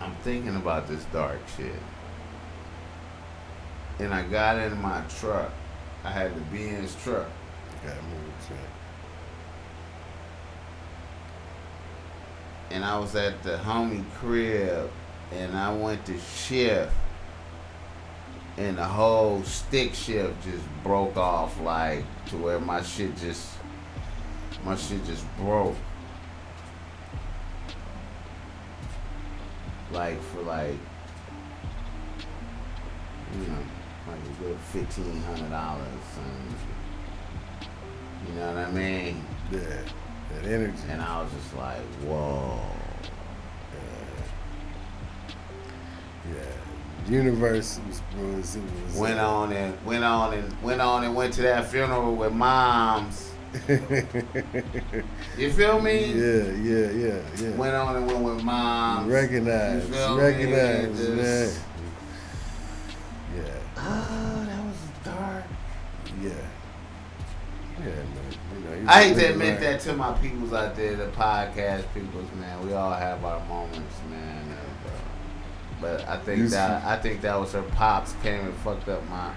I'm thinking about this dark shit. And I got in my truck. I had to be in his truck. Gotta move the truck. And I was at the homie crib. And I went to shift. And the whole stick shift just broke off, like, to where my shit just broke. Like, for like, you know, like a good $1,500. You know what I mean? Yeah, that energy. And I was just like, whoa. Yeah. Universe was went on and went to that funeral with moms. You feel me? Yeah. Went on and went with moms. Recognize, man. Yeah. Oh, that was dark. Yeah. Yeah, man. You know, I hate to admit that to my peoples out there, the podcast peoples, man. We all have our moments, man. But I think that was her pops came and fucked up my.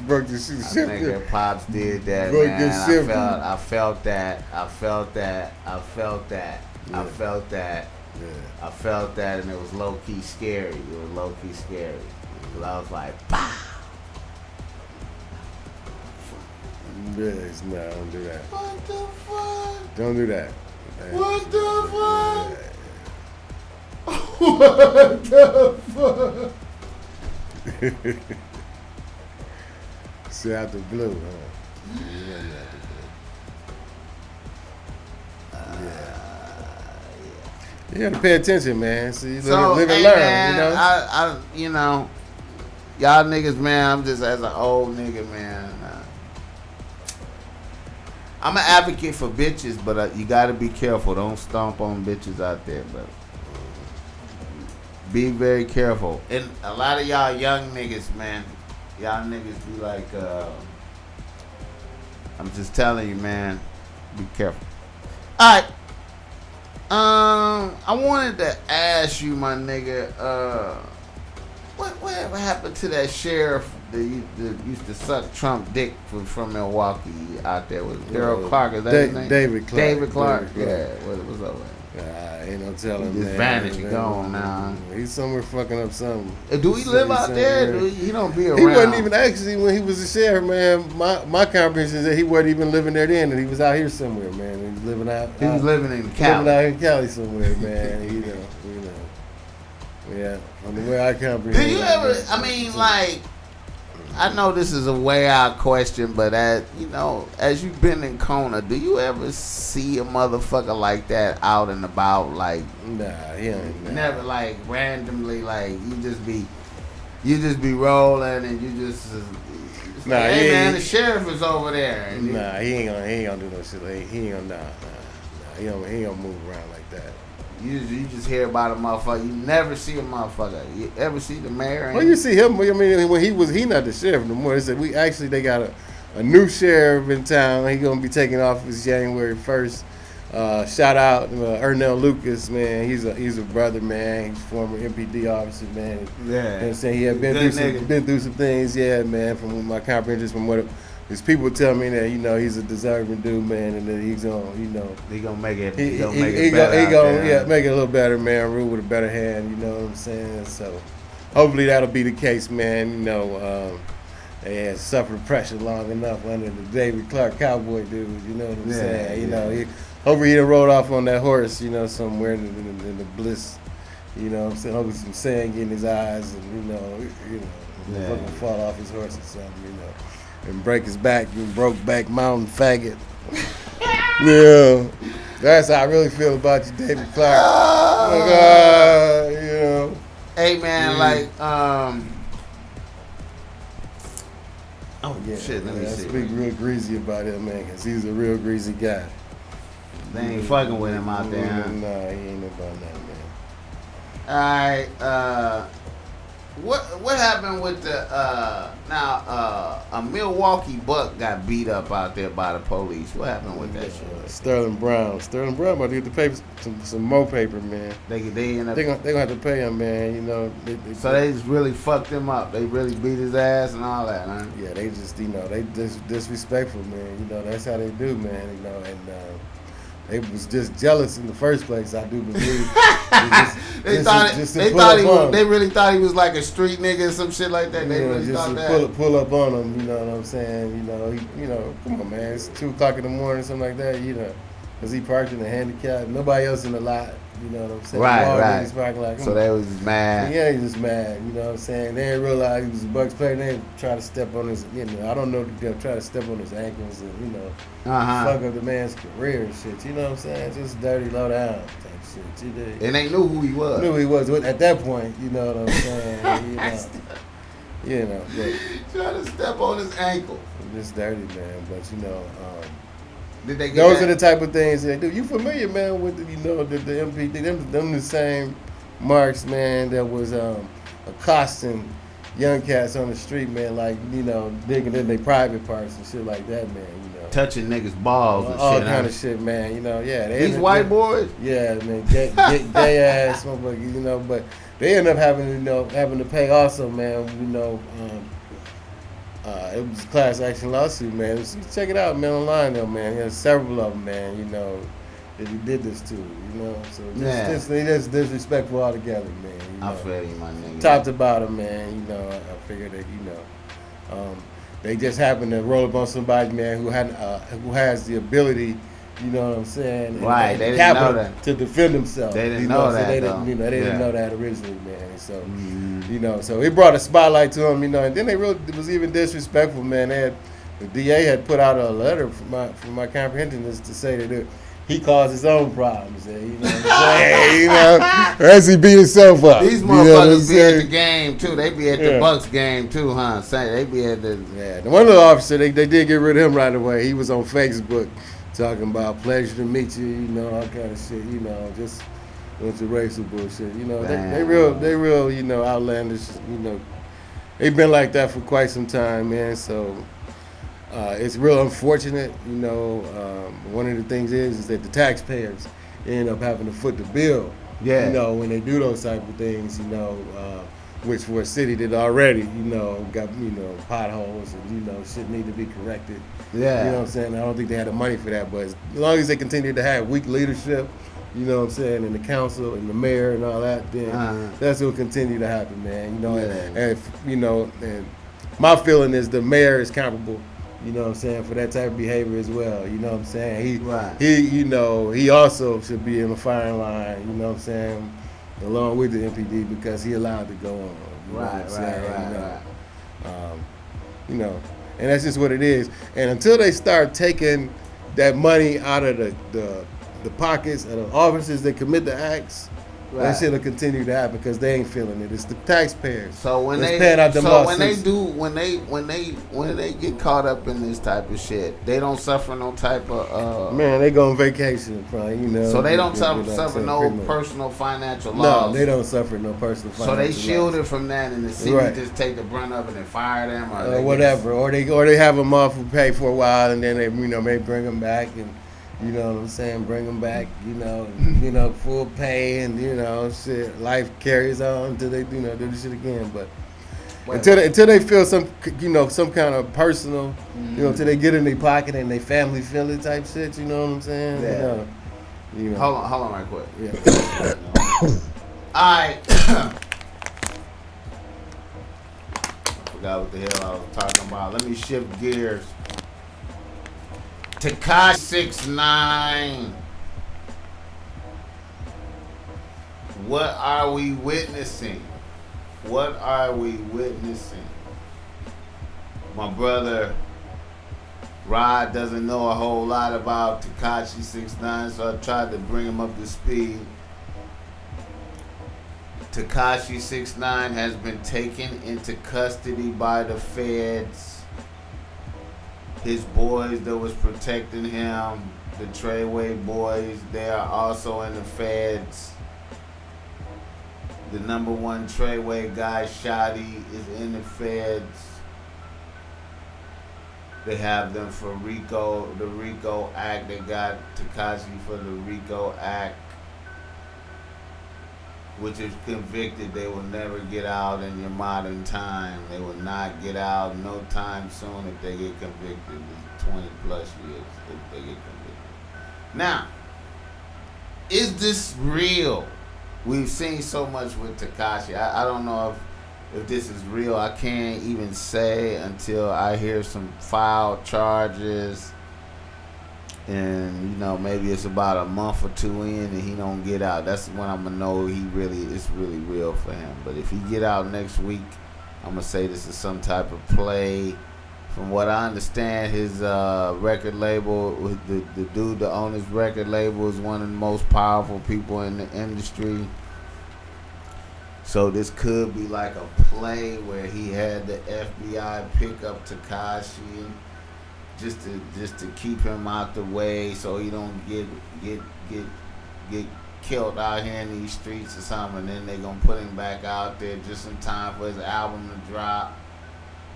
Broke the shit. I think her pops did that, broke man. I felt that. Yeah. I felt that, and it was low key scary. Cause I was like, bah. Yes, no, don't do that. What the fuck? Don't do that. What the fuck? What the fuck? See out the blue, huh? Yeah. You gotta pay attention, man. See, you live and learn, man, you know? you know, y'all niggas, man, I'm just as an old nigga, man. I'm an advocate for bitches, but you gotta be careful. Don't stomp on bitches out there, but be very careful. And a lot of y'all young niggas, man, y'all niggas be like, I'm just telling you, man, be careful. All right. I wanted to ask you, my nigga, whatever happened to that sheriff that used to suck Trump dick from Milwaukee out there with Daryl Clark? Is that his name? David Clark. David Clark. Yeah. What's up with him? Ain't no telling, He just vanished and gone now. He's somewhere fucking up something. Do he live out there? He don't be around. He wasn't even actually, when he was a sheriff, man, my comprehension is that he wasn't even living there then, and he was out here somewhere, man. He was living out. He was living in Cali. Living out in Cali somewhere, man. you know. Yeah, on the way I comprehend. Do you ever, I mean, like, I know this is a way out question, but as you've been in Kona, do you ever see a motherfucker like that out and about? Like, nah, he ain't. Never, like, randomly, like, you just be rolling and you just nah, like, hey man, the sheriff is over there. And nah, he ain't gonna do no shit. He ain't gonna, nah. He ain't gonna move around like that. You just hear about a motherfucker. You never see a motherfucker. You ever see the mayor? Well, you see him. I mean, when he not the sheriff no more. They said they got a new sheriff in town. He gonna be taking office January 1st. Shout out Ernell Lucas, man. He's a brother, man. He's a former MPD officer, man. Yeah. You know what I'm saying? He had been through some things, yeah, man. From my comprehension, from what his people tell me that he's a deserving dude, man, and that he's gonna he gonna make it. He gonna make it better. Make it a little better, man. Rule with a better hand, you know what I'm saying? So hopefully that'll be the case, man. They had suffered pressure long enough under the David Clark cowboy dude, you know what I'm saying? Hopefully he done rode off on that horse, somewhere in the bliss, you know what I'm saying? Hopefully some sand get in his eyes and, fucking fall off his horse or something, and break his back. You broke back mountain faggot. Yeah, that's how I really feel about you, David Clark. You know. Hey man, like oh yeah, shit. Let me I see. speak real greasy about him, man, because he's a real greasy guy. They ain't fucking with him out there. Huh? Nah, he ain't about that, man. All right. What happened with the a Milwaukee Buck got beat up out there by the police? What happened with that shit? Sterling Brown about to get to pay some more paper, man. They gonna have to pay him, man. You know. So they just really fucked him up. They really beat his ass and all that, huh? Yeah, they just they disrespectful, man. You know, that's how they do, man. You know, and they was just jealous in the first place, I do believe. They really thought he was like a street nigga or some shit like that. They really thought that. Pull up on him, you know what I'm saying? You know, come on, man. It's 2:00 in the morning, something like that. You know, because he parked in a handicap. Nobody else in the lot. You know what I'm saying? Right. So they was just mad. Yeah, he was mad. You know what I'm saying? They didn't realize he was a Bucks player. They didn't try to step on his. You know, I don't know if they'll try to step on his ankles and fuck up the man's career and shit. You know what I'm saying? Just dirty, low down type shit. You know? And they knew who he was. Knew who he was at that point. You know what I'm saying? You know, but trying to step on his ankle. Just dirty, man. But you know. Did they get those are the type of things they do. You familiar, man, with the MPD? Them the same marks, man, that was accosting young cats on the street, man, like, you know, digging in their private parts and shit like that, man, you know. Touching niggas' balls and all shit. All kind of shit, man, you know, yeah. These white boys? Yeah, man, gay ass motherfuckers, you know, but they end up having to pay also, man, you know. It was a class action lawsuit, man. Check it out, man, online though, man. There's several of them, man, you know, that he did this to, you know. So they just disrespectful altogether, man. You know? I feel you, my nigga. Top to bottom, man, you know, I figured that, you know, they just happened to roll up on somebody, man, who has the ability, you know what I'm saying? Right, they didn't know that. To defend themselves. They didn't know that, so they didn't know that originally, man. So, you know, so it brought a spotlight to them, you know, and then it was even disrespectful, man. The DA had put out a letter for my comprehensionists to say that he caused his own problems, you know what I'm saying? You know, as he beat himself up. These motherfuckers be at the game, too. They be at the Bucks game, too, huh? They be at the... Yeah, the one little officer, they did get rid of him right away. He was on Facebook talking about pleasure to meet you, you know, all kind of shit, you know, just a bunch of racial bullshit, you know. They real, you know, outlandish, you know. They've been like that for quite some time, man. So it's real unfortunate, you know. One of the things is that the taxpayers end up having to foot the bill, you know, when they do those type of things, you know, which for a city that already, you know, got, you know, potholes and, you know, shit need to be corrected. Yeah. You know what I'm saying? I don't think they had the money for that, but as long as they continue to have weak leadership, you know what I'm saying, and the council and the mayor and all that, then that's what will continue to happen, man. You know, and you know, and my feeling is the mayor is comparable, you know what I'm saying, for that type of behavior as well. You know what I'm saying? He you know, he also should be in the firing line, you know what I'm saying, along with the MPD, because he allowed to go on. Right. You know, and that's just what it is. And until they start taking that money out of the pockets of the officers that commit the acts, that shit will continue to happen because they ain't feeling it. It's the taxpayers. So when they get caught up in this type of shit, they don't suffer no type of man, they go on vacation, probably, you know. So they don't suffer no personal financial loss. No, they don't suffer no personal financial loss. So they shielded from that, and the city just take the brunt of it and fire them, or whatever, or they have them off and pay for a while, and then they, you know, may bring them back and. You know what I'm saying? Bring them back, you know, full pay, and you know, shit. Life carries on until they, you know, do this shit again. But until they feel some, you know, some kind of personal, you know, until they get in their pocket and they family feel it type shit. You know what I'm saying? Yeah. You know. Hold on, right quick. Yeah. All right. I forgot what the hell I was talking about. Let me shift gears. Tekashi 6ix9ine. What are we witnessing? What are we witnessing? My brother Rod doesn't know a whole lot about Tekashi 6ix9ine, so I tried to bring him up to speed. Tekashi 6ix9ine has been taken into custody by the feds. His boys that was protecting him, the Treyway boys, they are also in the feds. The number one Treyway guy, Shotty, is in the feds. They have them for RICO, the RICO Act. They got Tekashi for the RICO Act, which is convicted. They will never get out in your modern time. They will not get out no time soon if they get convicted. It's 20 plus years if they get convicted. Now, is this real? We've seen so much with Tekashi. I don't know if this is real. I can't even say until I hear some filed charges, and maybe it's about a month or two in and he don't get out. That's when I'm gonna know it's really real for him. But if he get out next week, I'm gonna say this is some type of play. From what I understand, his record label, the dude that owns his record label, is one of the most powerful people in the industry. So this could be like a play where he had the FBI pick up Tekashi just to keep him out the way, so he don't get killed out here in these streets or something. And then they gonna put him back out there just in time for his album to drop.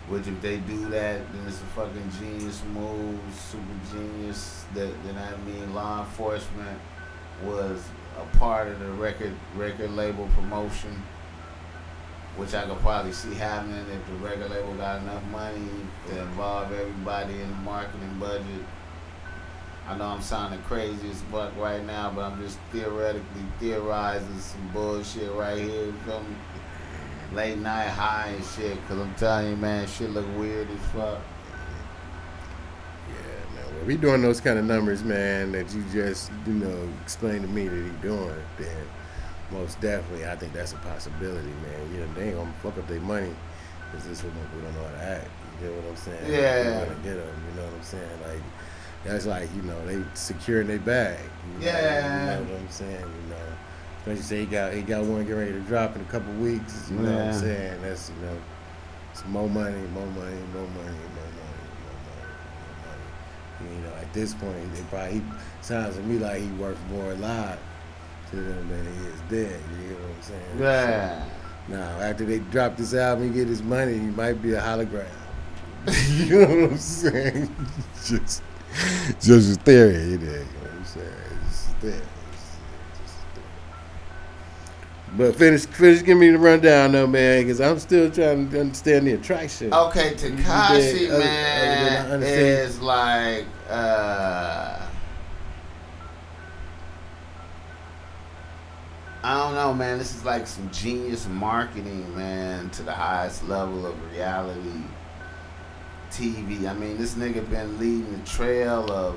Which if they do that, then it's a fucking genius move, super genius. That mean law enforcement was a part of the record label promotion, which I could probably see happening if the record label got enough money to involve everybody in the marketing budget. I know I'm sounding crazy as fuck right now, but I'm just theoretically theorizing some bullshit right here. You feel me? Late night high and shit, because I'm telling you, man, shit look weird as fuck. Yeah, man. Well, if he doing those kind of numbers, man, that you just, explain to me that he doing, then most definitely, I think that's a possibility, man. They ain't gonna fuck up their money because this one people don't know how to act. You know what I'm saying? Yeah. They're gonna get them. You know what I'm saying? Like that's like they securing their bag. Yeah. You know what I'm saying? Especially say he got one getting ready to drop in a couple weeks. You know what I'm saying? That's it's more money. At this point, he sounds to me like he worth more alive to them than he is dead. You know what I'm saying? Yeah. Now, after they drop this album, he get his money, he might be a hologram. You know what I'm saying? just a theory, you know what I'm saying? It's a theory. But finish give me the rundown though, man, because I'm still trying to understand the attraction. Okay, Tekashi, man, is like, I don't know, man. This is like some genius marketing, man, to the highest level of reality TV. I mean, this nigga been leading the trail of,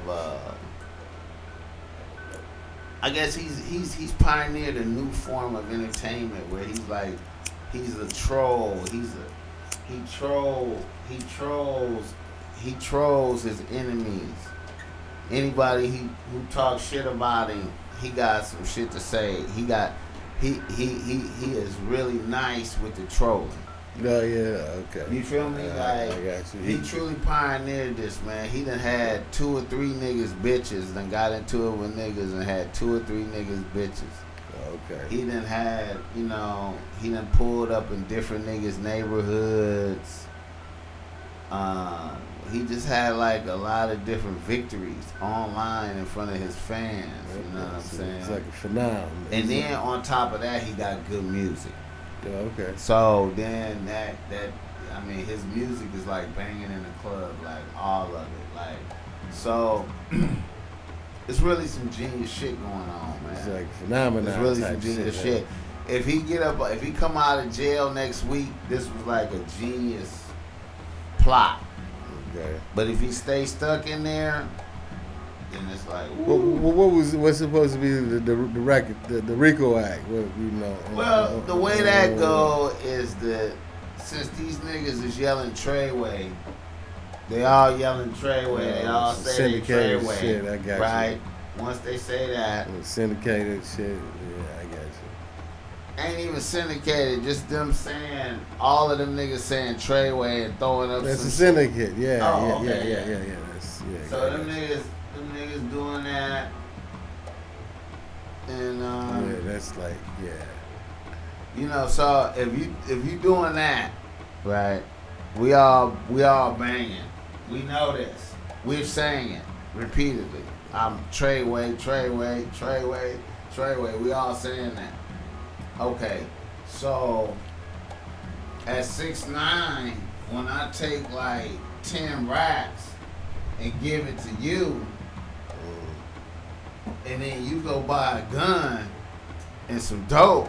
I guess he's pioneered a new form of entertainment where he's a troll. He trolls his enemies. Anybody who talks shit about him, he got some shit to say. He is really nice with the trolling. Oh yeah, okay. You feel me? I got you. He truly pioneered this, man. He done had 2 or 3 niggas bitches, then got into it with niggas and had 2 or 3 niggas bitches. Okay. He done had, he done pulled up in different niggas' neighborhoods. He just had like a lot of different victories online in front of his fans. You know what I'm saying? It's like a phenomenon. And then on top of that, he got good music. Okay. So then his music is like banging in the club, like all of it, like so. It's really some genius shit going on, man. It's like phenomenon. It's really some genius shit. If he come out of jail next week, this was like a genius plot. Okay. But if he stays stuck in there, then it's like. What's supposed to be the RICO Act? Well, the way that go is that since these niggas is yelling Treyway, They all yelling Treyway. They all say they syndicated Treyway. shit. I got right? you. Once they say that, syndicated shit. Yeah, I got you. ain't even syndicated. Just them saying all of them niggas saying Treyway and throwing up. That's some a syndicate. Yeah, Oh, yeah, okay, yeah. That's, yeah. So them niggas doing that, and yeah, that's like you know. So if you doing that, right? We all banging. We know this. We're saying it repeatedly. I'm Treyway. We all saying that. Okay, so at 6'9", when I take like 10 racks and give it to you, and then you go buy a gun and some dope,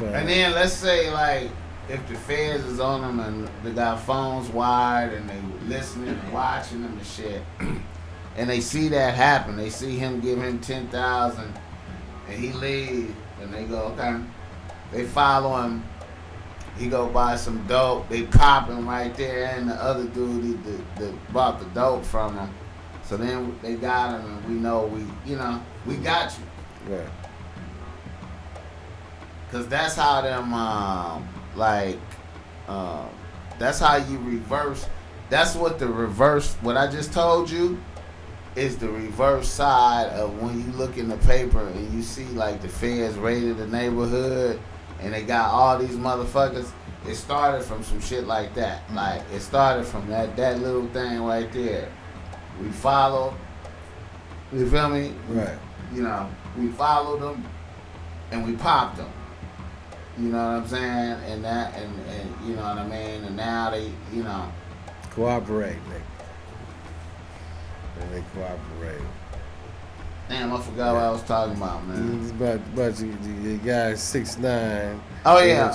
and then let's say like if the feds is on them and they got phones wired and they listening and watching them and shit, and they see that happen, they see him give him 10,000 and he leave, and they go, okay, they follow him, he go buy some dope, they cop him right there, and the other dude that bought the dope from him. So then they got him, and we know we got you. Right. Cause that's how them that's how you reverse. That's what the reverse. What I just told you is the reverse side of when you look in the paper and you see like the feds raided the neighborhood and they got all these motherfuckers. It started from some shit like that. Like it started from that little thing right there. We followed. You feel me? Right. You know, we followed them and we popped them. You know what I'm saying? And that, and you know what I mean? And now they, you know. Cooperate, nigga. And they cooperate. Damn, I forgot what I was talking about, man. It's about the guy 6'9". Oh yeah,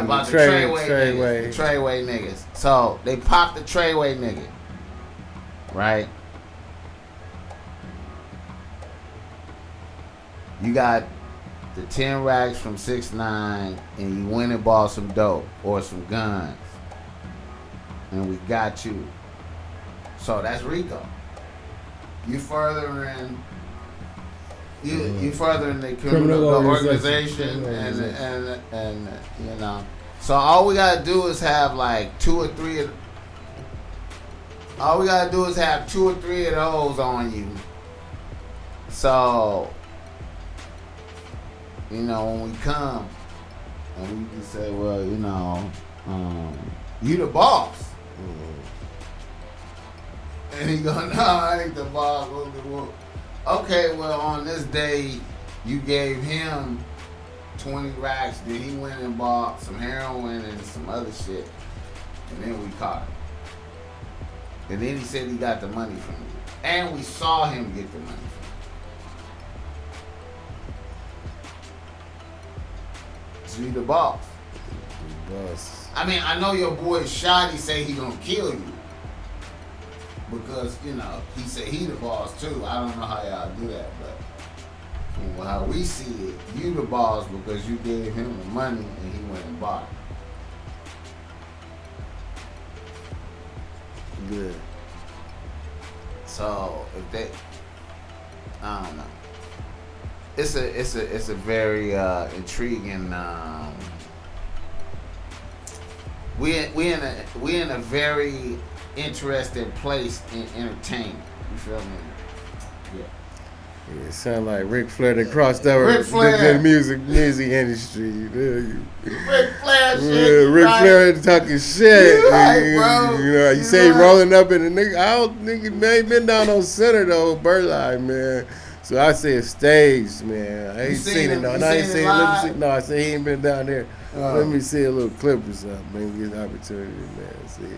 about the Treyway niggas. The Treyway niggas. So they popped the Treyway nigga. Right? You got the 10 racks from 6'9", and you went and bought some dope or some guns, and we got you. So that's RICO. You furthering the criminal organization and you know. So all we gotta do is have like two or three of those on you. So, you know, when we come and we can say, well, you know, you the boss. And he go, no, I ain't the boss. Okay, well, on this day, you gave him 20 racks, then he went and bought some heroin and some other shit, and then we caught him. And then he said he got the money from you. And we saw him get the money from you. So you the boss. I mean, I know your boy Shotty say he gonna kill you. Because, you know, he said he the boss too. I don't know how y'all do that, but from how we see it, you the boss because you gave him the money and he went and bought it. Good. So if they, I don't know. It's a very intriguing. We in a very interesting place in entertainment. You feel me? Yeah. It sound like Ric Flair that crossed over the music industry. Ric Flair shit. Yeah, Ric Flair talking shit. You right, bro. You know, you say he rolling up in the nigga. I don't think he been down on center though, Birdline, man. So I say stage, man. I ain't seen it though. I ain't seen it. Let me see. No, I say he ain't been down there. Let me see a little clip or something. Maybe get an opportunity, man. See.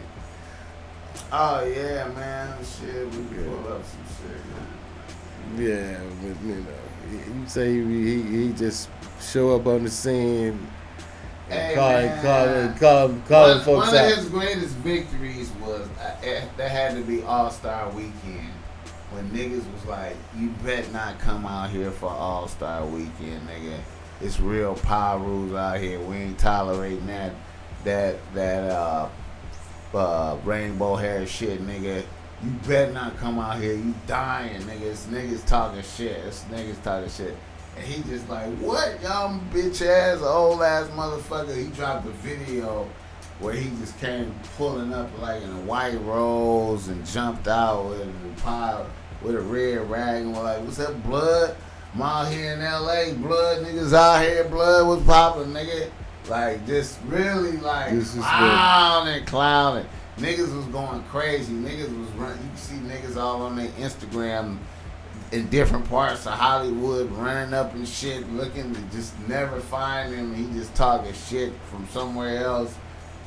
Oh yeah, man. Shit, we can pull up some shit, man. Yeah, but you know, you say he just show up on the scene and call folks out. One of his greatest victories was that had to be All-Star Weekend when niggas was like, "You bet not come out here for All-Star Weekend, nigga. It's real power rules out here. We ain't tolerating that." rainbow hair shit, nigga. You better not come out here. You dying, nigga. It's niggas talking shit. It's niggas talking shit. And he just like, what, y'all bitch ass, old ass motherfucker. He dropped a video where he just came pulling up like in a white rose and jumped out with a pile with a red rag and was like, what's up, blood? I'm out here in LA, blood, niggas out here, blood, what's poppin', nigga? Like, just really like clowning. Niggas was going crazy. Niggas was running. You can see niggas all on their Instagram in different parts of Hollywood running up and shit, looking to just never find him. He just talking shit from somewhere else.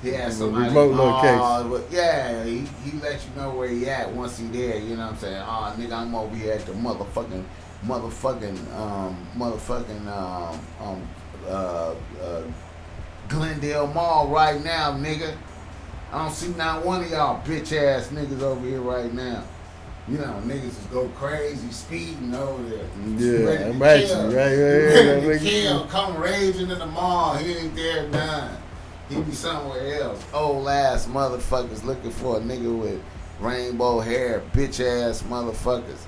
He had somebody remote location. But yeah, he let you know where he at once he there. You know what I'm saying? Oh, nigga, I'm over here at the Glendale Mall right now, nigga. I don't see not one of y'all bitch ass niggas over here right now. You know, niggas just go crazy, speeding over there. Yeah, I'm at you. Ready to kill, come raging in the mall. He ain't there none. He be somewhere else. Old ass motherfuckers looking for a nigga with rainbow hair, bitch ass motherfuckers.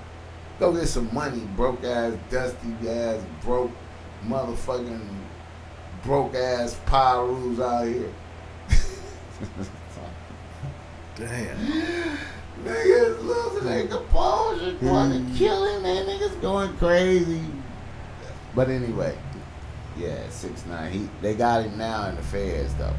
Go get some money, broke ass, dusty ass, broke motherfucking broke ass Pyrus out here. Damn. Niggas losing their composure, trying to kill him, man. Niggas going crazy. But anyway, yeah, 6ix9ine. They got him now in the feds though.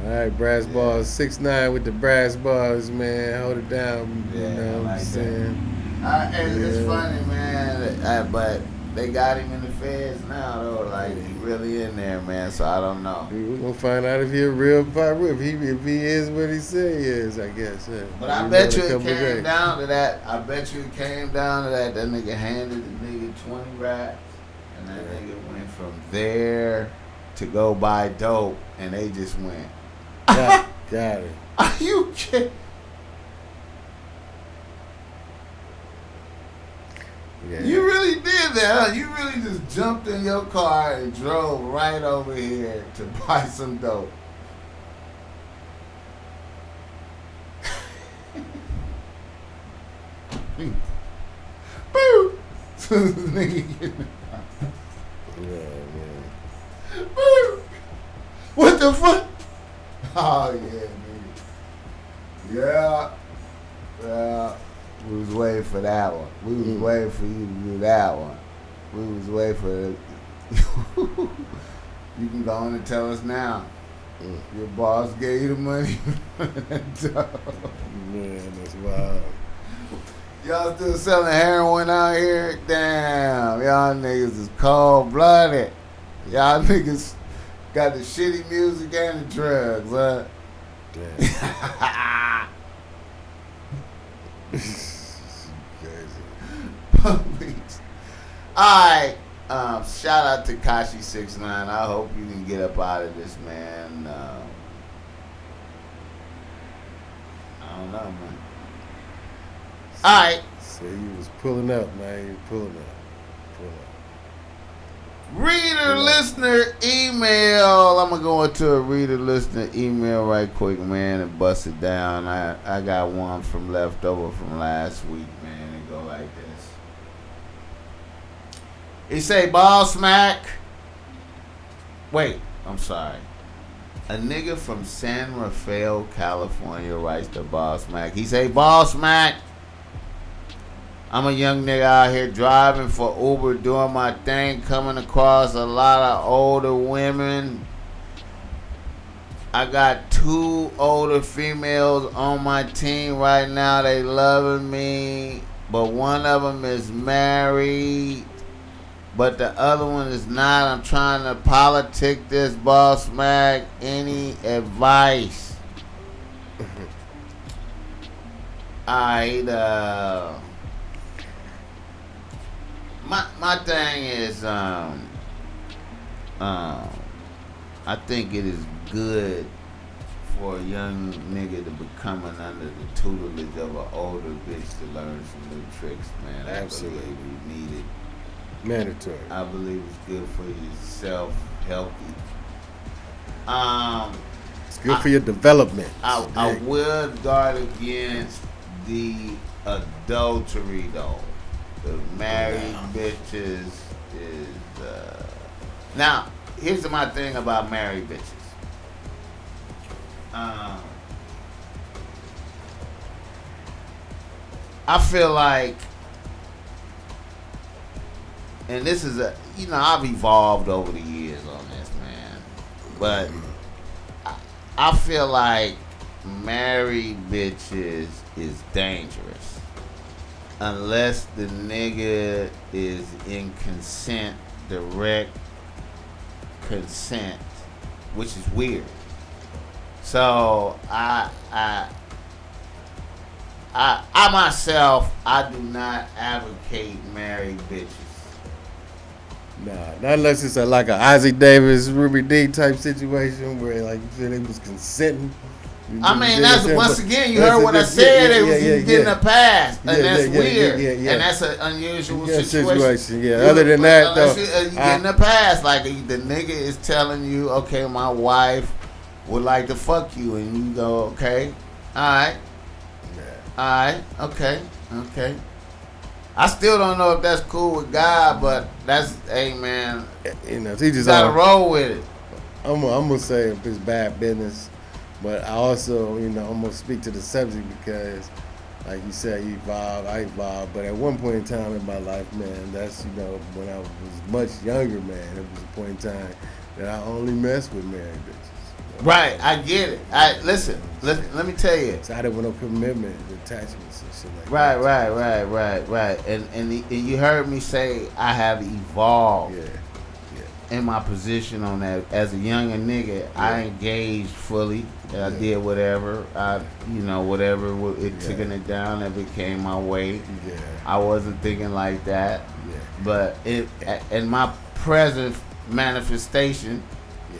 All right, brass balls, 6ix9ine with the brass balls, man. Hold it down. Yeah, you know what I'm saying? It's funny, man. But they got him in the feds now, though. Like, he really in there, man. So I don't know. We're gonna find out if he a real pirate, if he is what he say he is, I guess. But I bet you it came down to that. That nigga handed the nigga 20 racks, and that nigga went from there to go buy dope, and they just went. Got it. Are you kidding? Yeah. You really did that, huh? You really just jumped in your car and drove right over here to buy some dope. Boo! Boo! What the fuck? Oh, yeah, nigga. Yeah. We was waiting for that one. We was waiting for you to do that one. We was waiting for You can go on and tell us now. Your boss gave you the money. Man, that's wild. Y'all still selling heroin out here? Damn, y'all niggas is cold-blooded. Y'all niggas got the shitty music and the drugs, huh? Damn. Police. Alright. Shout out to Kashi 6ix9ine. I hope you can get up out of this, man. I don't know, man. Alright. So you was pulling up, man. You pulling up. Reader listener email. I'm gonna go into a reader listener email right quick, man, and bust it down. I got one from leftover from last week, man. It go like this. He say, BossMack. Wait, I'm sorry. A nigga from San Rafael, California writes to BossMack. He say, BossMack, I'm a young nigga out here driving for Uber, doing my thing, coming across a lot of older women. I got 2 older females on my team right now. They loving me, but one of them is married, but the other one is not. I'm trying to politic this, BossMack. Any advice? My thing is, I think it is good for a young nigga to be coming under the tutelage of an older bitch to learn some new tricks, man. Absolutely. I believe we need it. Mandatory. I believe it's good for yourself, healthy. It's good for your development. I would guard against the adultery though. The married bitches is now. Here's my thing about married bitches. I feel like, and this is I've evolved over the years on this, man, but I feel like married bitches is dangerous unless the nigga is in consent, direct consent, which is weird. So I myself, I do not advocate married bitches. Nah, not unless it's like a Isaac Davis, Ruby D type situation where, like you said, they was consenting. I mean, that's once again, you heard what I said. It was getting a pass, and that's weird, and that's an unusual situation. Yeah, other than that, though, you getting a pass, like the nigga is telling you, okay, my wife would like to fuck you, and you go, okay, all right, okay. I still don't know if that's cool with God, but that's, hey man, he you just gotta roll with it. I'm gonna say if it's bad business, but I also, I'm gonna speak to the subject because, like you said, you evolved, I evolved, but at one point in time in my life, man, that's, when I was much younger, man, it was a point in time that I only messed with married bitches. Right, I get it. Listen, let me tell you. So I didn't want no commitment, attachments and shit like that. Right. And you heard me say I have evolved in my position on that. As a younger nigga, I engaged fully. I did whatever. Whatever it taking it down, that became my way. Yeah. I wasn't thinking like that. Yeah. But in my present manifestation,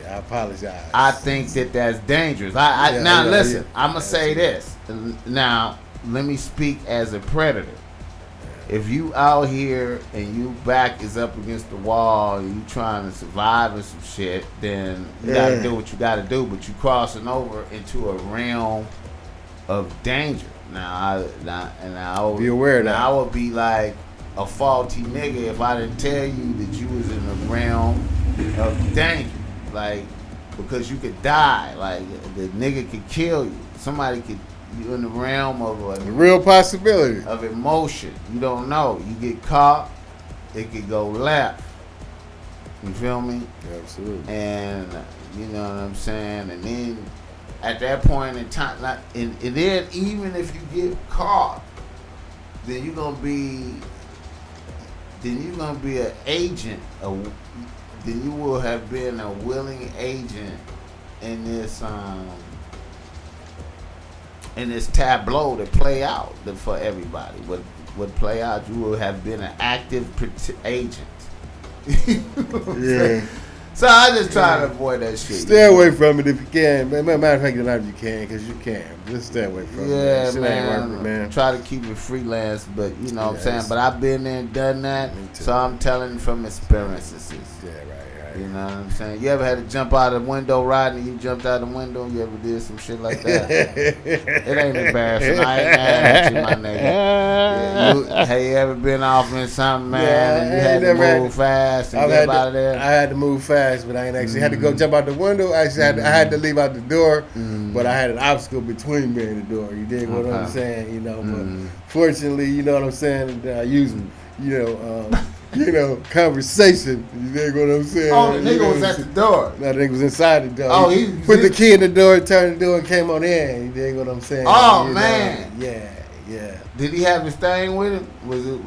I apologize. I think that's dangerous. Listen, I'm going to say this. Now, let me speak as a predator. If you out here and you back is up against the wall and you trying to survive and some shit, then you got to do what you got to do, but you crossing over into a realm of danger. Now, I would be aware of that. I would be like a faulty nigga if I didn't tell you that you was in a realm of danger. Like, because you could die. Like, the nigga could kill you. Somebody could, you in the realm of a real possibility of emotion. You don't know. You get caught, it could go left. You feel me? Absolutely. And you know what I'm saying? And then at that point in time, and then even if you get caught, then you're gonna be an agent. Then you will have been a willing agent in this tableau to play out for everybody. What play out, you will have been an active agent. Yeah. So I just try to avoid that shit. Stay away from it if you can. Matter of fact, not if you can, because you can. Just stay away from it. Yeah, Shit man. ain't worth it, man. Try to keep it freelance, but you know what I'm saying. But I've been there and done that, so I'm telling from experiences. Yeah, right. You know what I'm saying? You ever had to jump out of the window, Rodney? You jumped out the window? You ever did some shit like that? It ain't embarrassing. I ain't mad at you, my nigga. Yeah, have you ever been off in something, man, and you had to move fast and get out of there? I had to move fast, but I ain't actually had to go jump out the window. Actually, I had to leave out the door, but I had an obstacle between me and the door. You dig what I'm saying? But fortunately, you know what I'm saying? I used, conversation. You dig what I'm saying? Oh, the nigga was at the door. No, the nigga was inside the door. Oh, he put the key in the door, turned the door, and came on in. You dig what I'm saying? Oh, man. Yeah. Did he have his thing with him? Was it?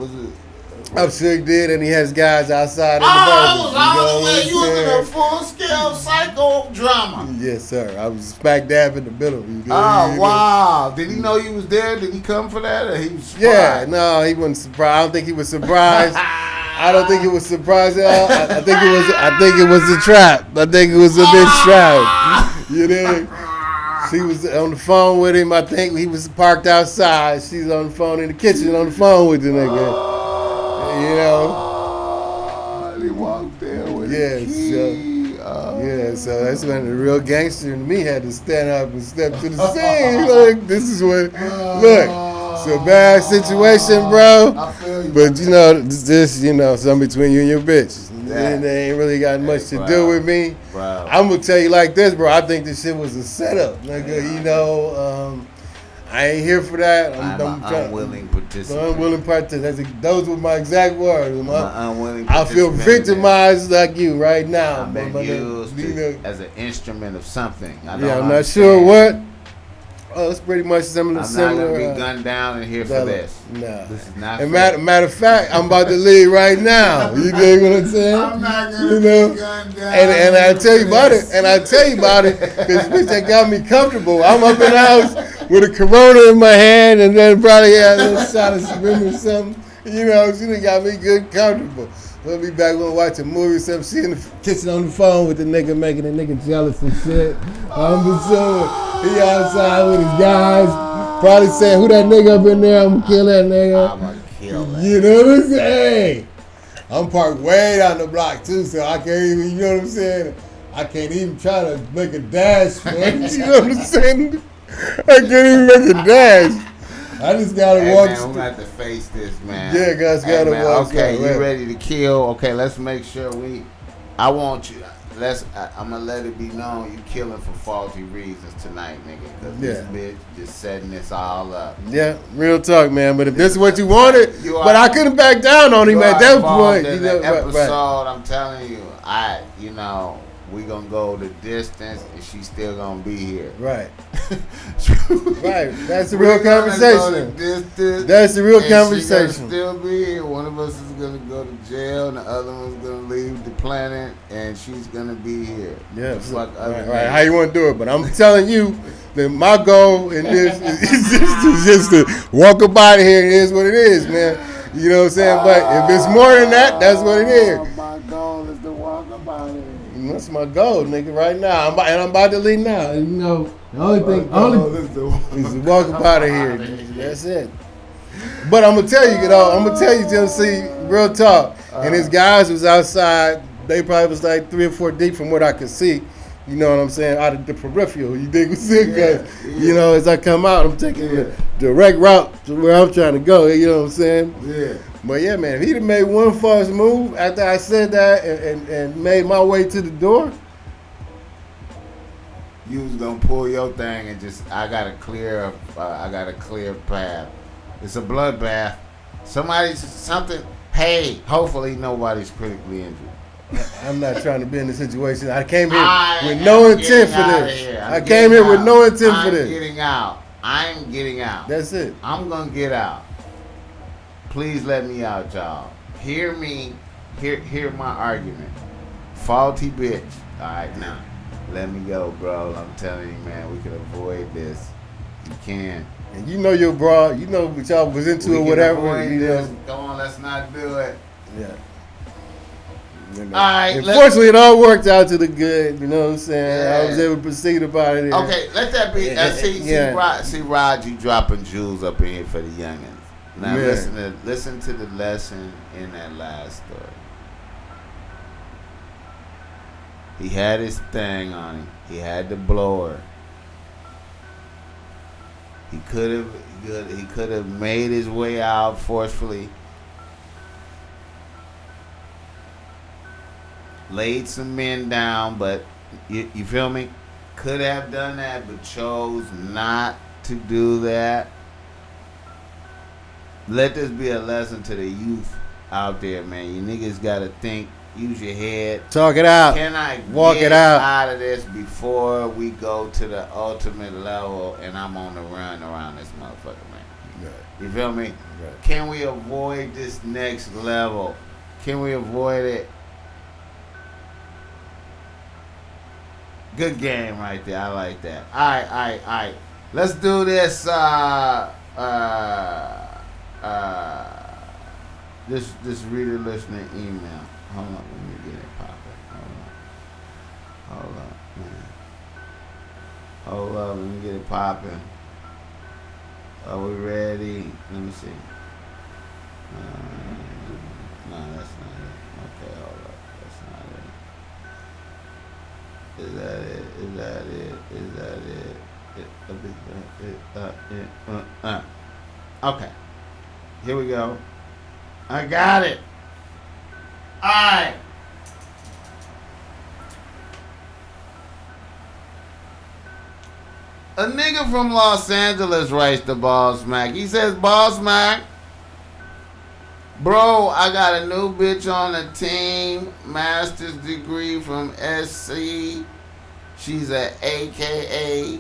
I'm sure he did, and he has guys outside in the I was all the way. You was in a full-scale psycho drama. Yes, sir. I was smack dab in the middle. Wow. Did he know you was there? Did he come for that, or he was surprised? Yeah, no, he wasn't surprised. I don't think he was surprised. I don't think it was surprised at all. I think it was a trap. I think it was a big trap. You know? She was on the phone with him. I think he was parked outside. She's on the phone in the kitchen on the phone with the nigga. And he walked there with a key. So that's when the real gangster in me had to stand up and step to the scene. Look, this is what. Look. It's a bad situation, bro. I feel you. But you know, this, you know, something between you and your bitch. They ain't really got much to do with me. Bro. I'm gonna tell you like this, bro. I think this shit was a setup, nigga. You know, I ain't here for that. I'm an unwilling participant. Unwilling participant. Those were my exact words. I'm an unwilling I feel victimized like you right now. I've been used as an instrument of something. I'm not sure what. Oh, it's pretty much similar. I'm not going to be gunned down and here for this. No. This is not fair. Matter of fact, I'm about to leave right now. You dig what I'm saying? I'm not going to be gunned down. And I tell you about it. And I tell you about it because bitch, that got me comfortable. I'm up in the house with a Corona in my hand and then probably had a little shot of Spring or something. You know, she done got me good comfortable. We'll be back, we'll watch a movie or something. She in the kitchen on the phone with the nigga making the nigga jealous and shit. I'm just saying, he outside with his guys. Probably saying, who that nigga up in there? I'm gonna kill that nigga. I'm gonna kill that. You know what I'm saying? I'm parked way down the block too, so I can't even, you know what I'm saying? I can't even try to make a dash for it. You know what I'm saying? I can't even make a dash. I just gotta walk. Man, we got to face this, man. Yeah, guys, gotta walk. Okay, you ready to kill? Okay, let's make sure I want you. I'm gonna let it be known you killing for faulty reasons tonight, nigga. Cause this bitch just setting this all up. Yeah, real talk, man. But if this is what you wanted, but I couldn't back down on him at that point. You know, episode, I'm telling you, we gonna go the distance, and she's still gonna be here. Right. Right. That's the real conversation. That's the real conversation. She's gonna still be here. One of us is gonna go to jail, and the other one's gonna leave the planet, and she's gonna be here. Yeah. Right. How you want to do it? But I'm telling you that my goal in this is just to walk up out of here. And it is what it is, man. You know what I'm saying? But if it's more than that, that's what it is. My goal is to walk up out of here. That's my goal, nigga, right now. I'm about to leave now. You know, the only thing is to walk up out of here. That's it. But I'm gonna tell you, Tennessee, real talk. And his guys was outside. They probably was like 3 or 4 deep from what I could see. You know what I'm saying? Out of the peripheral. You dig what's it? Because, you know, as I come out, I'm taking the direct route to where I'm trying to go. You know what I'm saying? Yeah. But yeah, man, if he'd have made one false move after I said that and made my way to the door, you was gonna pull your thing and I got a clear path. It's a bloodbath. Hey, hopefully nobody's critically injured. I'm not trying to be in the situation. I came here with no intent for this. I came here with no intent for this. I'm getting out. That's it. I'm gonna get out. Please let me out, y'all. Hear me. Hear my argument. Faulty bitch. All right, now let me go, bro. I'm telling you, man, we can avoid this. You can. And you know your bra. You know what y'all was into or whatever. Come on, let's not do it. Yeah. All right. Unfortunately, it all worked out to the good. You know what I'm saying? Yeah. I was able to proceed about it. Okay, let that be. See, Rod, you dropping jewels up in here for the youngins. Now listen to the lesson in that last story. He had his thing on him. He had the blower. He could have made his way out forcefully. Laid some men down, but you feel me? Could have done that, but chose not to do that. Let this be a lesson to the youth out there, man. You niggas gotta think, use your head. Talk it out. Can I walk get it out of this before we go to the ultimate level and I'm on the run around this motherfucker, man? Right. You feel me? Right. Can we avoid this next level? Can we avoid it? Good game right there. I like that. All right. Let's do this. This reader listener email. Hold on, let me get it popping. Hold up, man. Hold up, let me get it popping. Are we ready? Let me see. No, that's not it. Okay, hold up. That's not it. Is that it? Is that it? Is that it? Okay. Here we go. I got it. Alright. A nigga from Los Angeles writes to BossMack. He says, BossMack, bro, I got a new bitch on the team. Master's degree from SC. She's a AKA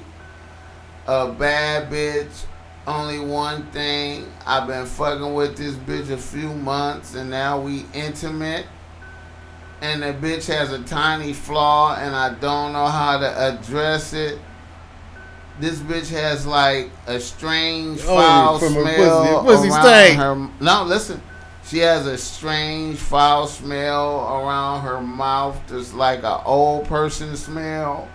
a bad bitch. Only one thing. I've been fucking with this bitch a few months and now we intimate. And the bitch has a tiny flaw and I don't know how to address it. This bitch has like a strange foul smell pussy around stank. her. No, listen. She has a strange foul smell around her mouth, just like an old person smell.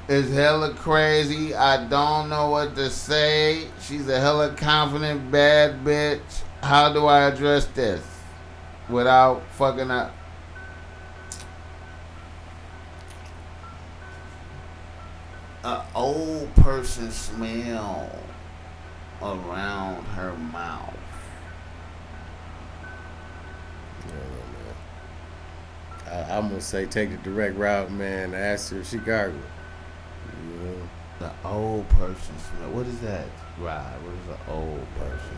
It's hella crazy. I don't know what to say. She's a hella confident bad bitch. How do I address this without fucking up? An old person smell around her mouth. I'm gonna say take the direct route, man. Ask her if she gargled. You know? The old person smell. What is that, Rod? What is an old person smell?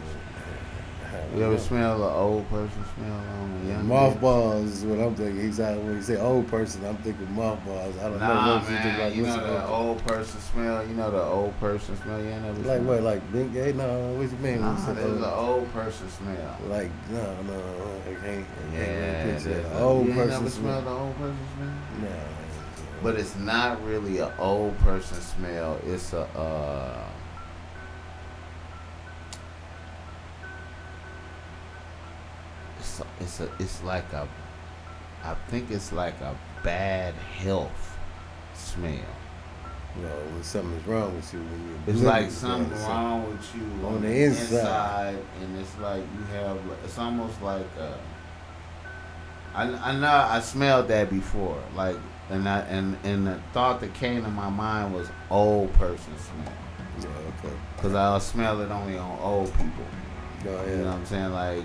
You ever smell an old person smell on a young mothballs is what I'm thinking. Exactly when you say old person, I'm thinking mothballs. I don't know. Nah, What man. like, You know the old person smell. You know the old person smell. You ain't never like smelled? what? Like big gay? No, what you mean? Nah, When you say there's an old? old person smell. Like no, I can't. Yeah, Picture you old ain't person never smell. smelled the old person smell? No. But it's not really an old person smell. It's a it's like a, I think it's like a bad health smell. You know, when something's wrong with you, when you're It's like something wrong with you on the inside, and it's like you have. It's almost like I know I smelled that before, like, and the thought that came to my mind was old person smell. Yeah, okay. Cause I smell it only on old people. Oh, yeah. You know what I'm saying? Like,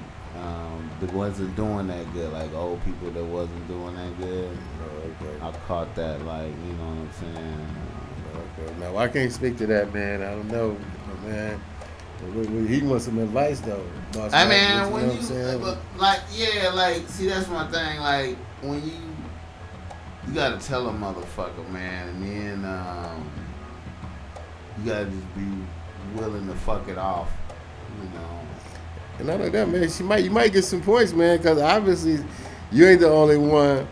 that wasn't doing that good. Like old people that wasn't doing that good. Oh, okay. I caught that. Like, you know what I'm saying? Okay. Now I can't speak to that, man. I don't know, man. He wants some advice though. Boss I Mike, mean, know when what I'm saying? like, yeah, like, see, that's my thing. Like, when you gotta tell a motherfucker, man, and then you gotta just be willing to fuck it off, you know. And not like that, man. You might get some points, man, because obviously you ain't the only one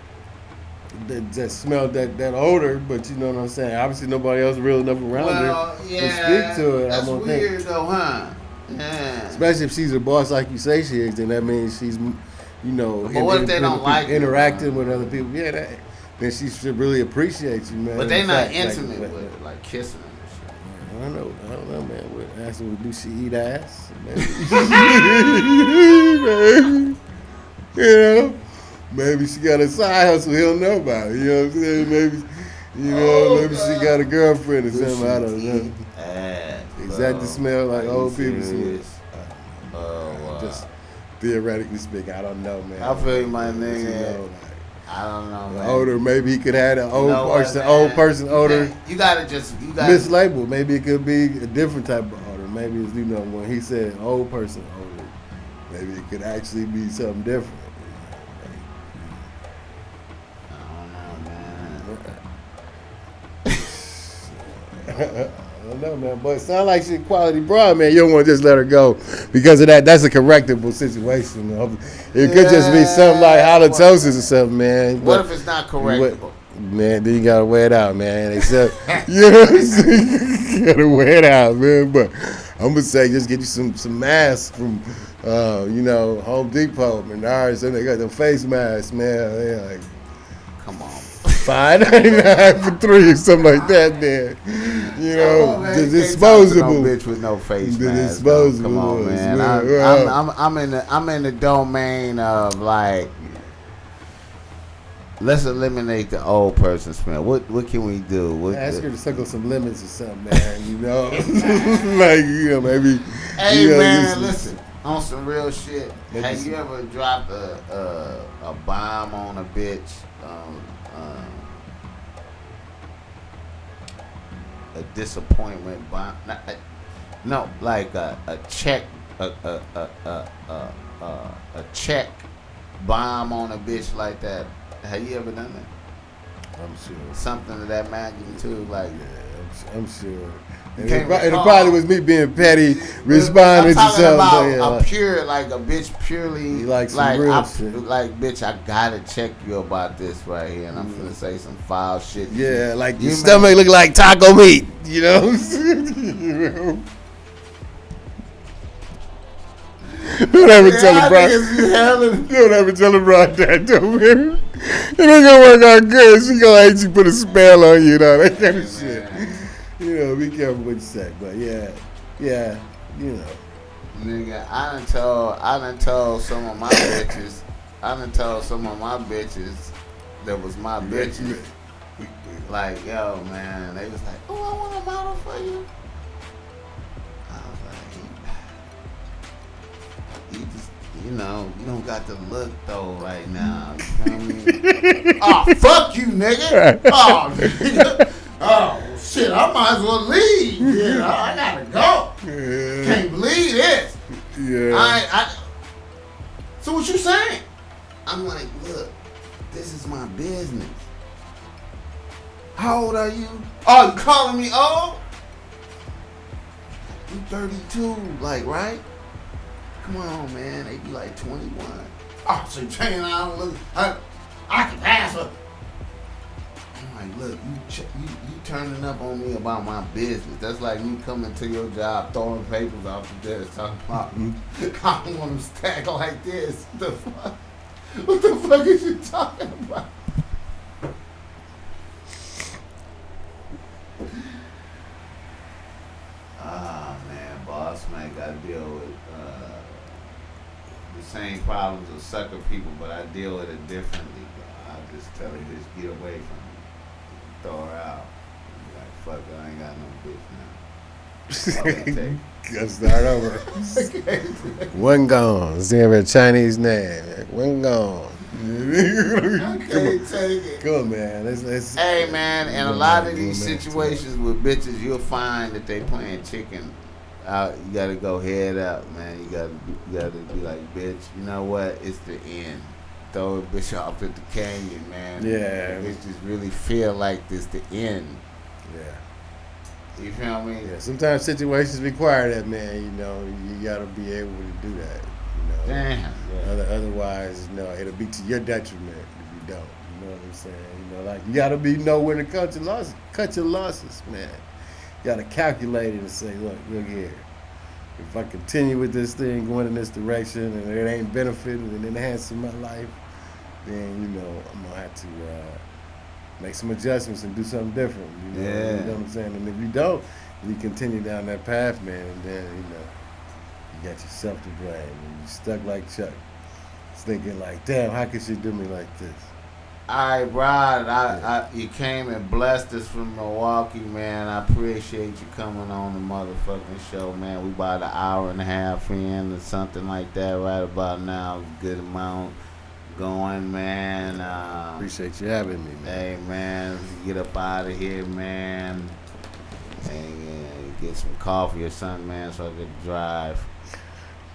that smelled that odor. But you know what I'm saying. Obviously nobody else real enough around her to speak to it. That's I'm gonna weird think. though, huh? Yeah. Especially if she's a boss like you say she is, then that means she's, you know, But what if they don't like you, interacting man? with other people? Yeah, then she should really appreciate you, man. But they not Like, intimate with it, like kissing them and shit. I don't know, man. What asking, do she eat ass? Maybe. You know, maybe she got a side hustle he don't know about. You know what I'm saying? Maybe, maybe she got a girlfriend or something. I don't know. Ass, Is that the smell like old people smell? Wow. Just theoretically speaking, I don't know, man. I feel you, my nigga. You know, I don't know, the man. odor, maybe he could have an old person You odor. You gotta Mislabeled. Maybe it could be a different type of odor. Maybe it's, when he said old person odor, maybe it could actually be something different. I don't know, man. I don't know, man, but it sounds like she's a quality broad, man. You don't want to just let her go because of that. That's a correctable situation. It could just be something like halitosis or something, man. What if it's not correctable? Man, then you gotta wear it out, man. Except, you know what I'm saying? You gotta wear it out, man. But I'm gonna say just get you some masks from, Home Depot, Menards, and they got them face masks, man. They're like, come on. $5.99 for 3 or something like that, man. You know, the disposable. No bitch with no face The mask. disposable. Come on, man. I'm in the domain of like Let's eliminate the old person smell. What can we do? Ask her to suckle some lemons or something, man. You know, like maybe. Hey man, listen. On some real shit. Have you ever dropped a bomb on a bitch? A disappointment bomb? No, like a check, a check bomb on a bitch like that. Have you ever done that? I'm sure. Something of that magnitude, like I'm sure. And it probably was me being petty, responding to something. About a pure, like a bitch purely, like some real shit. Like, bitch, I gotta check you about this right here, and I'm finna say some foul shit. Yeah, like your stomach look like taco meat, you know? Don't ever tell a broad. Don't ever tell a broad that, though, man. It ain't gonna work out good. She gonna hate you, put a spell on you, and all that kind of shit. You know, be careful what you say, but yeah, you know. Nigga, I done told some of my bitches. That was my bitches. Like, yo, man, they was like, oh, I want a model for you. I was like, you don't got the look though right now. You feel me? Oh, fuck you, nigga. Oh, nigga. Oh, shit, I might as well leave. Yeah, I gotta go. Yeah. Can't believe this. Yeah. So what you saying? I'm like, look, this is my business. How old are you? Oh, you calling me old? You 32, like, right? Come on, man. They be like 21. Oh, so you're saying I don't look, I can pass her. I'm like, look, you turning up on me about my business. That's like me coming to your job, throwing papers off the desk, talking about, I don't want them stacked like this. What the fuck? What the fuck is you talking about? Ah, man, BossMack got to deal with the same problems of sucker people, but I deal with it differently. I just tell her, just get away from me. Throw her out. Be like, fuck it, I ain't got no bitch now. Gotta start over. One gone. It's a Chinese name. One gone. I can't take it. Come on, man. Hey, man, in a lot of these situations with bitches, you'll find that they playing chicken. You gotta go head up, man. You gotta be like, bitch, you know what? It's the end. Throw a bitch off at the canyon, man. Yeah. Bitches really feel like this the end. Yeah. You feel me? Yeah. Sometimes situations require that, man. You know, you gotta be able to do that. You know. Damn. Yeah. Otherwise, you know, it'll be to your detriment if you don't. You know what I'm saying? You know, like you gotta know when to cut your losses. Cut your losses, man. You gotta calculate it and say, look here. If I continue with this thing going in this direction and it ain't benefiting and enhancing my life, then you know I'm gonna have to make some adjustments and do something different. You know, yeah. You know what I'm saying? And if you don't, you continue down that path, man, and then you know you got yourself to blame and you stuck like Chuck, thinking like, damn, how could she do me like this? All right, Rod, you came and blessed us from Milwaukee, man. I appreciate you coming on the motherfucking show, man. We about an hour and a half in or something like that right about now. Good amount going, man. Appreciate you having me, man. Hey, man, get up out of here, man, and get some coffee or something, man, so I can drive.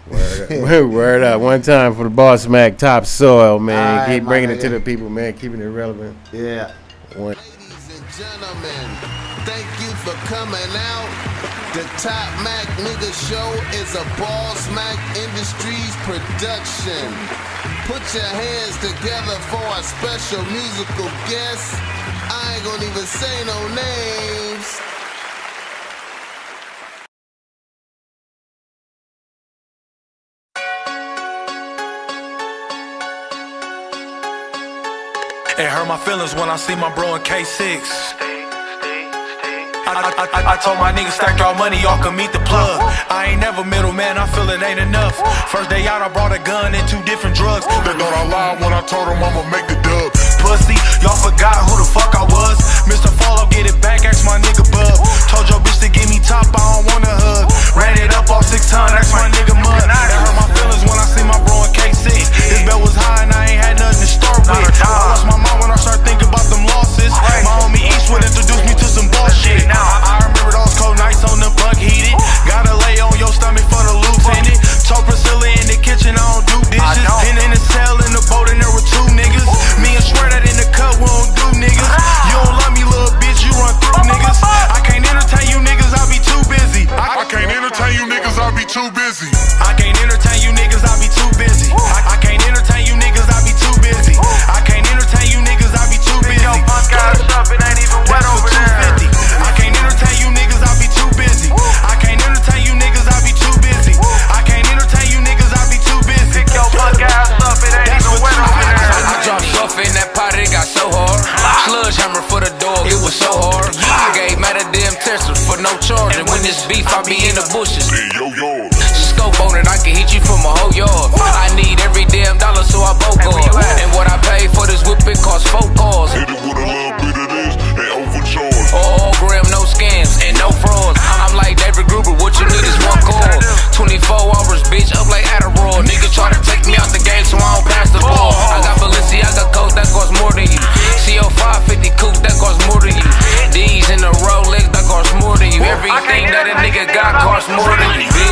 Word up. One time for the BossMack Topsoil, man. Right, keep bringing it to the people, man. Keeping it relevant. Yeah. Ladies and gentlemen, thank you for coming out. The Top Mac Nigga Show is a BossMack Industries production. Put your hands together for a special musical guest. I ain't gonna even say no names. It hurt my feelings when I see my bro in K6. I told my niggas stacked all money, y'all can meet the plug. I ain't never middleman, I feel it ain't enough. First day out, I brought a gun and 2 different drugs. They thought I lied when I told them I'ma make the dub. pussy. Y'all forgot who the fuck I was. Mr. Fall, I'll get it back, ask my nigga Bub. Told your bitch to give me top, I don't want a hug. Ran it up off 6 ton, that's my nigga Mud. That hurt my feelings when I see my bro in K6. His belt was high and I ain't had nothing to start with. I lost my mind when I started thinking about them losses. My homie Eastwood introduced me to some bullshit. I remember those cold nights on the bunk heated. Gotta lay on your stomach for the lieutenant. Told Priscilla in the kitchen I don't do dishes. In the cell in the boat and there were 2 niggas. Me and swear that in the cut we don't do niggas. You don't love me, little bitch, you run through niggas. I can't entertain you niggas, I be too busy. I can't entertain you niggas, I be too busy. I can't entertain you niggas, I be too busy. I can't entertain you niggas, I be too busy. I can't entertain you niggas, I be too busy. Yo, punk ass up, it ain't even wet That's for over there. 250. I can't entertain you niggas, I be too busy. I can't entertain you niggas, I be too busy. I can't entertain you niggas, I be too busy. Pick your punk ass up, it ain't That's even for wet over there. I dropped stuff in that pot, it got so hard. Sludge hammer for the dog, it was so hard. I gave Matt a damn tester for no charge. And when this beef, I be in the bushes. Yo. Scope on it, I can hit you from a whole yard. I need every damn dollar, so I both guard. And what I paid for this whip, it cost 4 cars. Hit it with a little bit of this and overcharge. All gram, no scams, and no frauds. I'm like David Gruber, what you need is 1 call. 24 hours, bitch, up like Adderall. Nigga try to take me out the game, so I don't pass the ball. I got Balenciaga coat, that costs more than you. CO 550 coupe, that costs more than you. D's in the Rolex, that costs more than you. Everything that a nigga got costs more than you, bitch.